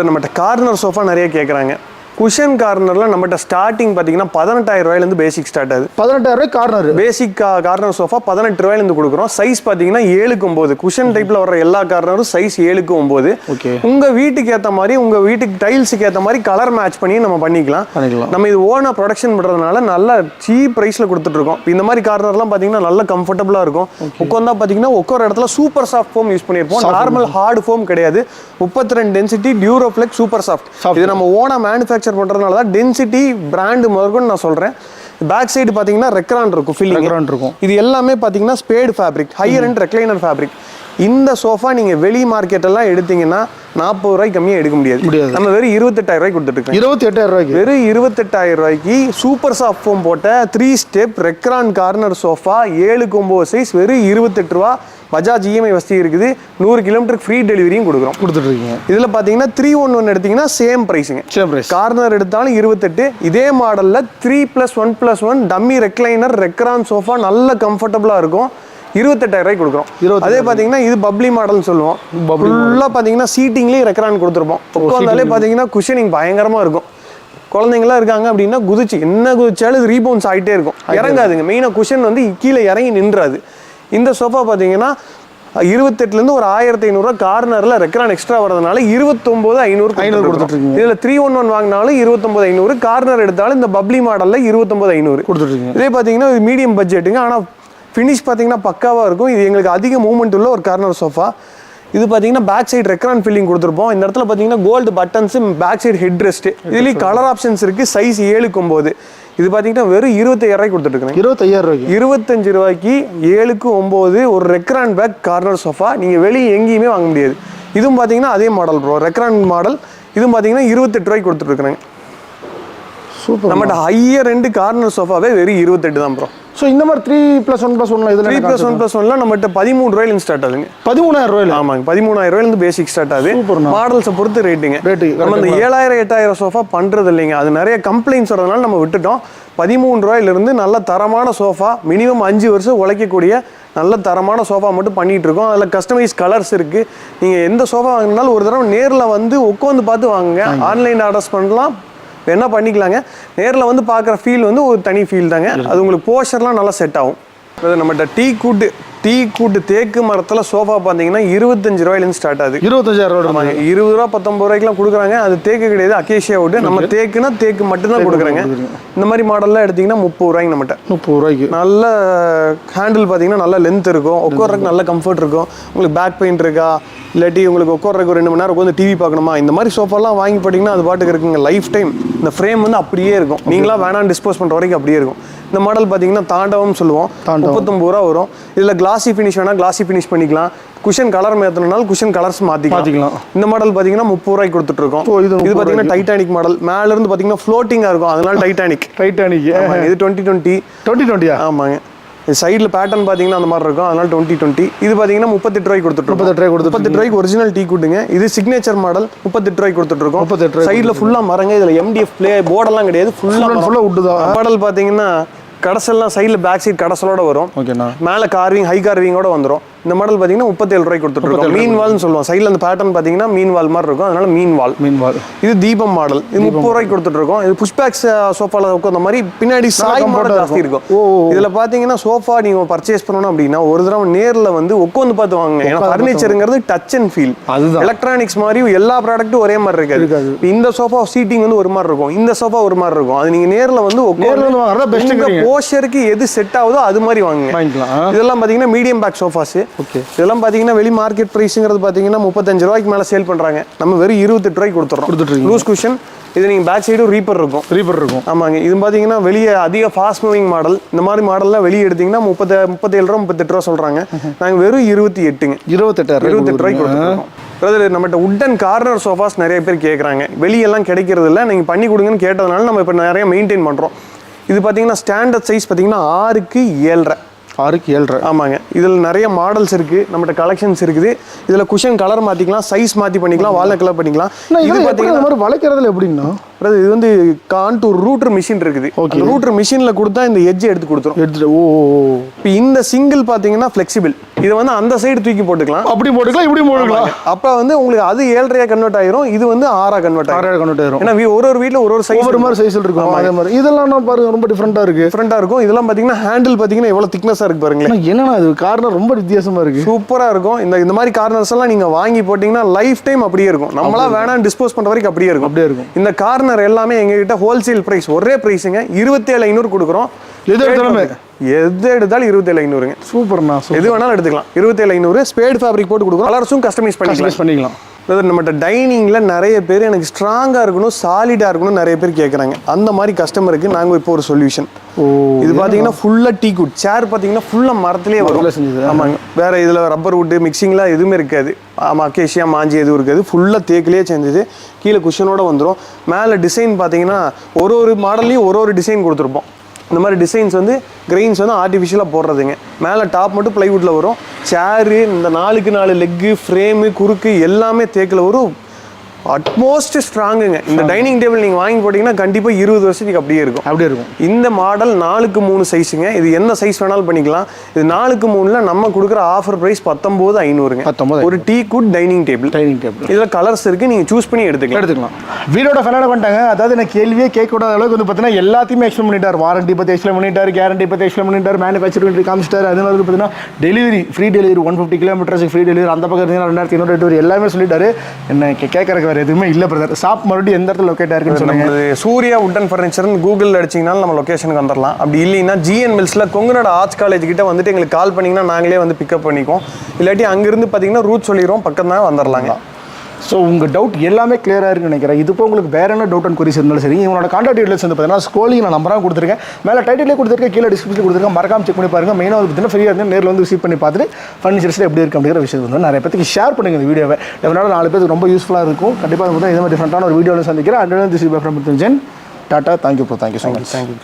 நம்மகிட்ட கார்னர் சோஃபா நிறைய கேட்குறாங்க. குஷன் கார்னரில் நம்மகிட்ட ஸ்டார்டிங் பார்த்தீங்கன்னா 18,000 ரூபாயிலேருந்து பேசிக் ஸ்டார்ட் ஆகுது. 18,000 ரூபாய் கார்னர். பேசிக் கார்னர் சோஃபா 18 ரூபாயிலேருந்து கொடுக்குறோம். சைஸ் பார்த்தீங்கன்னா 7க்கு 9. குஷன் டைப்பில் வர எல்லா கார்னரும் சைஸ் 7க்கு 9. ஓகே. உங்கள் வீட்டுக்கு ஏற்ற மாதிரி, உங்கள் வீட்டுக்கு டைல்ஸுக்கு ஏற்ற மாதிரி கலர் மேட்ச் பண்ணி நம்ம பண்ணிக்கலாம். நம்ம இது ஓனாக ப்ரொடக்ஷன் பண்ணுறதுனால நல்ல சீப் ப்ரைஸில் கொடுத்துட்ருக்கோம். இந்த மாதிரி கார்னர்லாம் பார்த்தீங்கன்னா நல்ல கம்ஃபர்டபுளாக இருக்கும். உட்காந்தா பார்த்தீங்கன்னா உட்கார இடத்துல சூப்பர் சாஃப்ட் ஃபோம் யூஸ் பண்ணியிருப்போம். நார்மல் ஹார்டு ஃபோம் கிடையாது. 32 டென்சிட்டி டியூரோஃப்ளெக்ஸ் சூப்பர் சாஃப்ட். இது நம்ம ஓனாக மேனுஃபேக்சர் பண்ணுறதுனால தான் டென்சிட்டி பிராண்டு முதற்கொண்டு நான் சொல்கிறேன். பேக் சைடு பார்த்தீங்கன்னா ரெக்ரான் இருக்கும், ஃபில்லிங் இருக்கும். இது எல்லாமே பார்த்தீங்கன்னா spade fabric, higher and recliner fabric. இந்த சோஃபா நீங்கள் வெளி மார்க்கெட்டெல்லாம் எடுத்தீங்கன்னா 40 ரூபாய்க்கு கம்மியாக எடுக்க முடியாது. நம்ம வெறும் 28,000 ரூபாய்க்கு கொடுத்துட்டு 28,000 ரூபாய்க்கு வெறும் 28,000 ரூபாய்க்கு சூப்பர் சாஃப்ட் ஃபோம் போட்ட 3 ஸ்டெப் ரெக்ரான் கார்னர் சோஃபா 7க்கு 9 சைஸ் வெறும் 28 ரூபா. பஜாஜ் இஎம்ஐ வசதி இருக்குது. 100 கிலோமீட்டருக்கு ஃப்ரீ டெலிவரியும் கொடுத்துட்டு இருக்கீங்க. இதில் பார்த்தீங்கன்னா 311 எடுத்தீங்கன்னா சேம் ப்ரைஸுங்க. கார்னர் எடுத்தாலும் 28. இதே மாடலில் 3+1+1 டம்மி ரெக்லைனர் ரெக்ரான் சோஃபா நல்ல கம்ஃபர்டபுளாக இருக்கும். 28,000 ரூபாய்க்கு கொடுக்குறோம். அதே பார்த்தீங்கன்னா இது பப்ளி மாடல்னு சொல்லுவோம். ஃபுல்லாக பார்த்தீங்கன்னா சீட்டிங்லேயே ரெக்ரான் கொடுத்துருப்போம். உட்காந்தாலே பார்த்தீங்கன்னா குஷனிங் பயங்கரமாக இருக்கும். குழந்தைங்களாம் இருக்காங்க அப்படின்னா என்ன குதிச்சாலும் இது ரீபவுன்ஸ் ஆகிட்டே இருக்கும், இறங்காதுங்க. மெயினாக குஷன் வந்து கீழே இறங்கி நின்றாது. இந்த சோஃபா பார்த்தீங்கன்னா 28லேருந்து ஒரு 1,500 ரூபா கார்னரில் ரெக்ரான் எக்ஸ்ட்ரா வரதுனால 29,500 கொடுத்துருக்கீங்க. இதில் 311 வாங்கினாலும் 29,500. கார்னர் எடுத்தாலும் இந்த பப்ளி மாடலில் 29,500 கொடுத்துருக்கீங்க. இதே பார்த்தீங்கன்னா இது மீடியம் பட்ஜெட்டுங்க. ஆனால் ஃபினிஷ் பார்த்தீங்கன்னா பக்காவாக இருக்கும். இது எங்களுக்கு அதிக மூவ்மெண்ட் உள்ள ஒரு கார்னர் சோஃபா. இது பார்த்தீங்கன்னா பேக் சைடு ரெக்ரான் ஃபில்லிங் கொடுத்துருப்போம். இந்த இடத்துல பார்த்தீங்கன்னா gold buttons, back side head rest. இதுலேயும் கலர் ஆப்ஷன்ஸ் இருக்குது. சைஸ் 7க்கு 9. இது பார்த்தீங்கன்னா வெறும் 25,000 ரூபாய்க்கு கொடுத்துருக்கேன். 25,000 ரூபாய்க்கு 25 ரூபாய்க்கு 7க்கு 9 ஒரு ரெக்ரான் பேக் கார்னர் சோஃபா நீங்கள் வெளியே எங்கேயுமே வாங்க முடியாது. இதுவும் பார்த்தீங்கன்னா அதே மாடல் ப்ரோ, ரெக்ரான் மாடல். இதுவும் பார்த்தீங்கன்னா 28 ரூபாய்க்கு கொடுத்துட்ருக்குறேங்க. சூப்பர். நம்மகிட்ட ஹையர் ரெண்டு கார்னர் சோஃபாவே வெறும் 28 தான் ப்ரோ. ஸோ இந்த மாதிரி 3+1+1 இதில் 3+1+1 நம்மகிட்ட 13 ரூபாயிலேருந்து ஸ்டார்ட் ஆகுதுங்க. 13,000 ரூபாயில்? ஆமாங்க, 13,000 ரூபாயிலேருந்து பேசிக் ஸ்டார்ட் ஆகுது. மாடல்ஸை பொறுத்து ரேட்டுங்க. நம்ம இந்த 7,000 8,000 சோஃபா பண்ணுறது இல்லைங்க. அது நிறைய கம்ப்ளைண்ட்ஸ் வரதுனால நம்ம விட்டுட்டோம். 13 ரூபாயிலிருந்து நல்ல தரமான சோஃபா, மினிமம் 5 வருஷம் உழைக்கக்கூடிய நல்ல தரமான சோஃபா மட்டும் பண்ணிகிட்டு இருக்கோம். அதில் கஸ்டமைஸ் கலர்ஸ் இருக்குது. நீங்கள் எந்த சோஃபா வாங்கினாலும் ஒரு தடவை நேரில் வந்து உட்காந்து பார்த்து வாங்குங்க. ஆன்லைன் ஆர்டர்ஸ் பண்ணலாம், என்ன பண்ணிக்கலாங்க. நேரில் வந்து பார்க்குற ஃபீல் வந்து ஒரு தனி ஃபீல் தாங்க. அது உங்களுக்கு போஸ்டர்லாம் நல்லா செட் ஆகும். நம்மகிட்ட டீ கூட்டு தேக்கு மரத்தில் சோஃபா பார்த்தீங்கன்னா 25 ரூபாயிலேருந்து ஸ்டார்ட் ஆகுது. 25,000 ரூபா? 20 ரூபா 19 ரூபாய்க்குலாம் கொடுக்குறாங்க. அது தேக்கு கிடையாது, அக்கேஷியா வுட். நம்ம தேக்குனா தேக்கு மட்டும்தான் கொடுக்குறாங்க. இந்த மாதிரி மாடல்லாம் எடுத்திங்கன்னா 30 ரூபாய்க்கு நம்மகிட்ட. 30 ரூபாய்க்கு நல்ல ஹேண்டில் பார்த்தீங்கன்னா நல்ல லென்த் இருக்கும், உட்கார்றதுக்கு நல்ல கம்ஃபர்ட் இருக்கும். உங்களுக்கு பேக் பெயின் இருக்கா, இல்லாட்டி உங்களுக்கு உட்கார்றதுக்கு ஒரு 2 மணி நேரம் உட்காந்து டிவி பார்க்கணுமா, இந்த மாதிரி சோஃபாலாம் வாங்கி போட்டிங்கன்னா அது பாட்டுக்கு இருக்குங்க லைஃப் டைம். இந்த ஃப்ரேம் வந்து அப்படியே இருக்கும். நீங்களாம் வேணாம் டிஸ்போஸ் பண்ணுற வரைக்கும் அப்படியே இருக்கும். இந்த மாடல் பார்த்தீங்கன்னா தாண்டவம் சொல்லுவோம், 39 ரூபா வரும். இதில் கிளாசி ஃபினிஷ் வேணால் கிளாசி ஃபினிஷ் பண்ணிக்கலாம், குஷன் கலர் மாற்றணும்னாலும் குஷன் கலர்ஸ் மாற்றிக்கலாம். இந்த மாடல் பார்த்தீங்கன்னா 30 ரூபாய்க்கு கொடுத்துட்ருக்கோம். இது பார்த்தீங்கன்னா டைட்டானிக் மாடல், மேலேருந்து பார்த்தீங்கன்னா ஃப்ளோட்டிங்காக இருக்கும், அதனால டைட்டானிக். இது 2020. ஆமாங்க. சைடில் பேட்டர்ன் பார்த்தீங்கன்னா அந்த மாதிரி இருக்கும், அதனால 2020. இது பார்த்தீங்கன்னா 38 ரூபாய்க்கு கொடுத்துருக்கோம். 38 ரூபாய்க்கு ஒரிஜினல் டீ குட்டுங்க. இது சிக்னேச்சர் மாடல் 38 ரூபாய்க்கு கொடுத்துருக்கோம். சைடில் ஃபுல்லாக மரங்க, இதில் MDF பிளே போர்டெல்லாம் கிடையாது, ஃபுல்லாக உட்டு தான். மாடல் பார்த்தீங்கன்னா கடசல்லாம் சைடில் பேக் சைட் கடசலோட வரும். ஓகேண்ணா. மேலே கார்விங் ஹை கார்விங்கோட வந்துடும். இந்த மாடல் பார்த்தீங்கன்னா 37 ரூபாய்க்கு கொடுத்துருக்கோம். மீன் வால்னு சொல்லுவோம். சைடில் அந்த பேட்டர்ன் பார்த்தீங்கன்னா மீன் வால் மாதிரி இருக்கும், அதனால மீன் வால். இது தீபம் மாடல், இது 30 ரூபாய்க்கு கொடுத்துருக்கோம். இது புஷ்பேக்ஸ் சோஃபாவில் உட்காந்த மாதிரி பின்னாடி சாய் மாடல் ஜாஸ்தி இருக்கும். இதில் பார்த்தீங்கன்னா சோஃபா நீங்கள் பர்ச்சேஸ் பண்ணணும் அப்படின்னா ஒரு தடவை நேரில் வந்து உட்காந்து பார்த்து வாங்க. ஏன்னா ஃபர்னிச்சருங்கிறது டச் அண்ட் ஃபீல். எலக்ட்ரானிக்ஸ் மாதிரி எல்லா ப்ராடக்ட்டும் ஒரே மாதிரி இருக்காது. இந்த சோஃபா சீட்டிங் வந்து ஒரு மாதிரி இருக்கும், இந்த சோஃபா ஒரு மாதிரி இருக்கும். அது நீங்கள் நேரில் வந்து உட்காந்து போஸ்டருக்கு எது செட் ஆகுதோ அது மாதிரி வாங்குங்க. இதெல்லாம் பார்த்தீங்கன்னா மீடியம் பேக் சோஃபாஸ். இதெல்லாம் பாத்தீங்கன்னா வெளி மார்க்கெட் பிரைஸ்ங்கிறது பாத்தீங்கன்னா 35 ரூபாய்க்கு மேல சேல் பண்றாங்க. நம்ம வெறும் 28 ரூபாய்க்கு கொடுத்துறோம். Loose cushion. இது நீங்க பேக் சைடும் ரீப்பர் இருக்கும். ஆமாங்க. இது பாத்தீங்கன்னா வெளியே அதிக ஃபாஸ்ட் மூவிங் மாடல். இந்த மாதிரி மாடல்லாம் வெளியே எடுத்தீங்கன்னா 37 ரூபா 38 ரூபா சொல்றாங்க. நாங்க வெறும் 28 ரூபாய்க்கு கொடுத்துறோம். அதாவது நம்மகிட்ட உட்டன் கார்னர் சோஃபாஸ் நிறைய பேர் கேட்குறாங்க, வெளியெல்லாம் கிடைக்கிறது இல்லை, நீங்கள் பண்ணி கொடுங்கன்னு கேட்டதுனால நம்ம இப்போ நிறைய மெயின்டைன் பண்ணுறோம். இது பார்த்தீங்கன்னா ஸ்டாண்டர்ட் சைஸ் பார்த்தீங்கன்னா 6க்கு 7.5. ஆமாங்க. இதில் நிறைய மாடல்ஸ் இருக்குது, நம்மகிட்ட கலெக்ஷன்ஸ் இருக்குது. இதில் குஷன் கலர் மாற்றிக்கலாம், சைஸ் மாற்றி பண்ணிக்கலாம், வால்நட் கலர் பண்ணிக்கலாம். இது பார்த்தீங்கன்னா வளைக்கிறதுல எப்படின்னா இது வந்து கான்டூர் ரூட்டர் மிஷின் இருக்குது. ரூட்டர் மிஷினில் கொடுத்தா இந்த எட்ஜ் எடுத்து கொடுத்துரும். இப்போ இந்த சிங்கிள் பார்த்தீங்கன்னா ஃப்ளெக்சிபிள். இதை வந்து அந்த சைடு தூக்கி போட்டுக்கலாம், அப்படி போட்டுக்கலாம், இப்படி போட்டுக்கலாம். அப்போ வந்து உங்களுக்கு அது 7.5 கன்வெர்ட் ஆயிரும், இது வந்து 6 கன்வெர்ட் ஆயிரும். ஏன்னா ஒரு வீட்டில் ஒரு சைஸ் ஒரு மாதிரி சைஸில் இருக்கும். அதே மாதிரி இதெல்லாம் பாருங்க ரொம்ப டிஃப்ரெண்டாக இருக்கும். இதெல்லாம் பார்த்தீங்கன்னா ஹேண்டில் பார்த்தீங்கன்னா எவ்வளோ திக்னஸாக இருக்கு பாருங்களேன். என்னன்னா இது கார்னர் ரொம்ப வித்தியாசமா இருக்கு, சூப்பராக இருக்கும். இந்த மாதிரி கார்னர்ஸ் எல்லாம் நீங்கள் வாங்கி போட்டிங்கன்னா லைஃப் டைம் அப்படியே இருக்கும். நம்மளா வேணாம் டிஸ்போஸ் பண்ணுற வரைக்கும் அப்படியே இருக்கும். இந்த கார்னர் எல்லாமே எங்ககிட்ட ஹோல்சேல் பிரைஸ், ஒரே பிரைஸுங்க, 27,500 கொடுக்குறோம். எது எடுத்தாலும் 27,500. சூப்பர்ண்ணா. எது வேணாலும் எடுத்துக்கலாம். 27,500 ஸ்பேட் ஃபேப்ரிக் போட்டு கொடுக்குறோம். கலர்ஸும் கஸ்டமைஸ் பண்ணிக்கலாம். நம்மகிட்ட டைனிங்கில் நிறைய பேர் எனக்கு ஸ்ட்ராங்காக இருக்கணும், சாலிடாக இருக்கணும் நிறைய பேர் கேட்குறாங்க. அந்த மாதிரி கஸ்டமருக்கு நாங்கள் இப்போ ஒரு சொல்யூஷன். இது பார்த்தீங்கன்னா ஃபுல்லாக டீ குட் சேர் பார்த்தீங்கன்னா ஃபுல்லாக மரத்துலேயே வரும். ஆமாங்க. வேறு இதில் ரப்பர் வுட்டு மிக்சிங்லாம் எதுவுமே இருக்காது. ஆமாம், அக்கேஷியா மாஞ்சி எதுவும் இருக்காது. ஃபுல்லாக தேக்கிலேயே செஞ்சது. கீழே குஷனோட வந்துடும். மேலே டிசைன் பார்த்தீங்கன்னா ஒரு மாடல்லையும் ஒரு டிசைன் கொடுத்துருப்போம். இந்த மாதிரி டிசைன்ஸ் வந்து கிரெயின்ஸ் வந்து ஆர்டிஃபிஷியலாக போடுறதுங்க. மேலே டாப் மட்டும் ப்ளைவுட்டில் வரும். சேரு, இந்த 4க்கு 4 லெக்கு, ஃப்ரேமு, குறுக்கு எல்லாமே தேக்கில் வரும். அட்மோஸ்ட் ஸ்ட்ராங்குங்க. இந்த டைனிங் டேபிள் நீங்கள் வாங்கி போட்டிங்கன்னா கண்டிப்பாக 20 வருஷத்துக்கு அப்படியே இருக்கும். இந்த மாடல் 4க்கு 3 சைஸுங்க. இது என்ன சைஸ் வேணாலும் பண்ணிக்கலாம். இது 4க்கு 3ல நம்ம கொடுக்குற ஆஃபர் ப்ரைஸ் 19,500. ஒரு டீ குட் டைனிங் டேபிள். இதில் கலர்ஸ் இருக்குது, நீங்கள் சூஸ் பண்ணி எடுத்துக்கலாம். வீடோட ஃபைனலாக பண்ணிட்டாங்க. அதாவது எனக்கு கேள்வியே கேட்கக்கூடாத அளவுக்கு வந்து பார்த்தீங்கன்னா எல்லாத்தையுமே எக்ஸ்பிளைன் பண்ணிட்டார். வாரண்டி பற்றி எக்ஸ்பிளைன் பண்ணிட்டார், கேரண்டி பற்றி எக்ஸ்பிளைன் பண்ணிட்டார், மேனுஃபேக்சரிங் காமிச்சிட்டார். அதே மாதிரி பார்த்தீங்கன்னா delivery, free delivery, 150 kilometres free delivery. அந்த பக்கம் 2,500 டெலிவரி எல்லாமே சொல்லிட்டாரு. என்ன கேட்கறக்கு எதுவுமே இல்லை பிரதர். ஷாப் மறுபடியும் எந்த இடத்துல லொக்கேட் ஆயிருக்குன்னு சொன்னாங்க. சூர்யா உட்டன் ஃபர்னிச்சர்னு கூகுளில் அடிச்சிங்கனாலும் நம்ம லொக்கேஷனுக்கு வந்துடலாம். அப்படி இல்லைன்னா GN மில்ஸில் கொங்குநாடு ஆர்ட்ஸ் காலேஜ் கிட்ட வந்துட்டு எங்களுக்கு கால் பண்ணிங்கன்னா நாங்களே வந்து பிக்கப் பண்ணிக்குவோம். இல்லாட்டி அங்கேருந்து பார்த்தீங்கன்னா ரூட் சொல்லிடுவோம், பக்கம் தான் வந்துடலாங்க. ஸோ உங்கள் டவுட் எல்லாமே கிளியராக இருக்குன்னு நினைக்கிறேன். இது இப்போ உங்களுக்கு வேறு என்ன டவுட் அண்ட் கொரிஸ் இருந்தாலும் சரி, இவனோட கான்டாக்ட் டீடைல்ஸ் வந்து பார்த்தீங்கன்னா ஸ்க்ரோலிங் நான் நம்பராக கொடுத்துருக்கேன், மேலே டைட்டிலே கொடுத்துருக்கேன், கீழே டிஸ்கிரிப்ஷன் கொடுத்துருக்கேன். மறக்காம செக் பண்ணி பாருங்கள். மெயினாக வந்து பார்த்தீங்கன்னா ஃப்ரீயாக இருந்து நேரில் வந்து விசிட் பண்ணி பார்த்துட்டு ஃபர்னிச்சர்ஸில் எப்படி இருக்குது அப்படிங்கிற விஷயம் வந்து நிறைய பேருக்கு ஷேர் பண்ணுங்கள் இந்த வீடியோவை. எவ்வளோ 4 பேருக்கு ரொம்ப யூஸ்ஃபுல்லாக இருக்கும். கண்டிப்பாக வந்து இதே மாதிரி டிஃப்ரெண்ட்டான ஒரு வீடியோவில் சந்திக்கிறேன். And tata. Thank you so much. Thank you.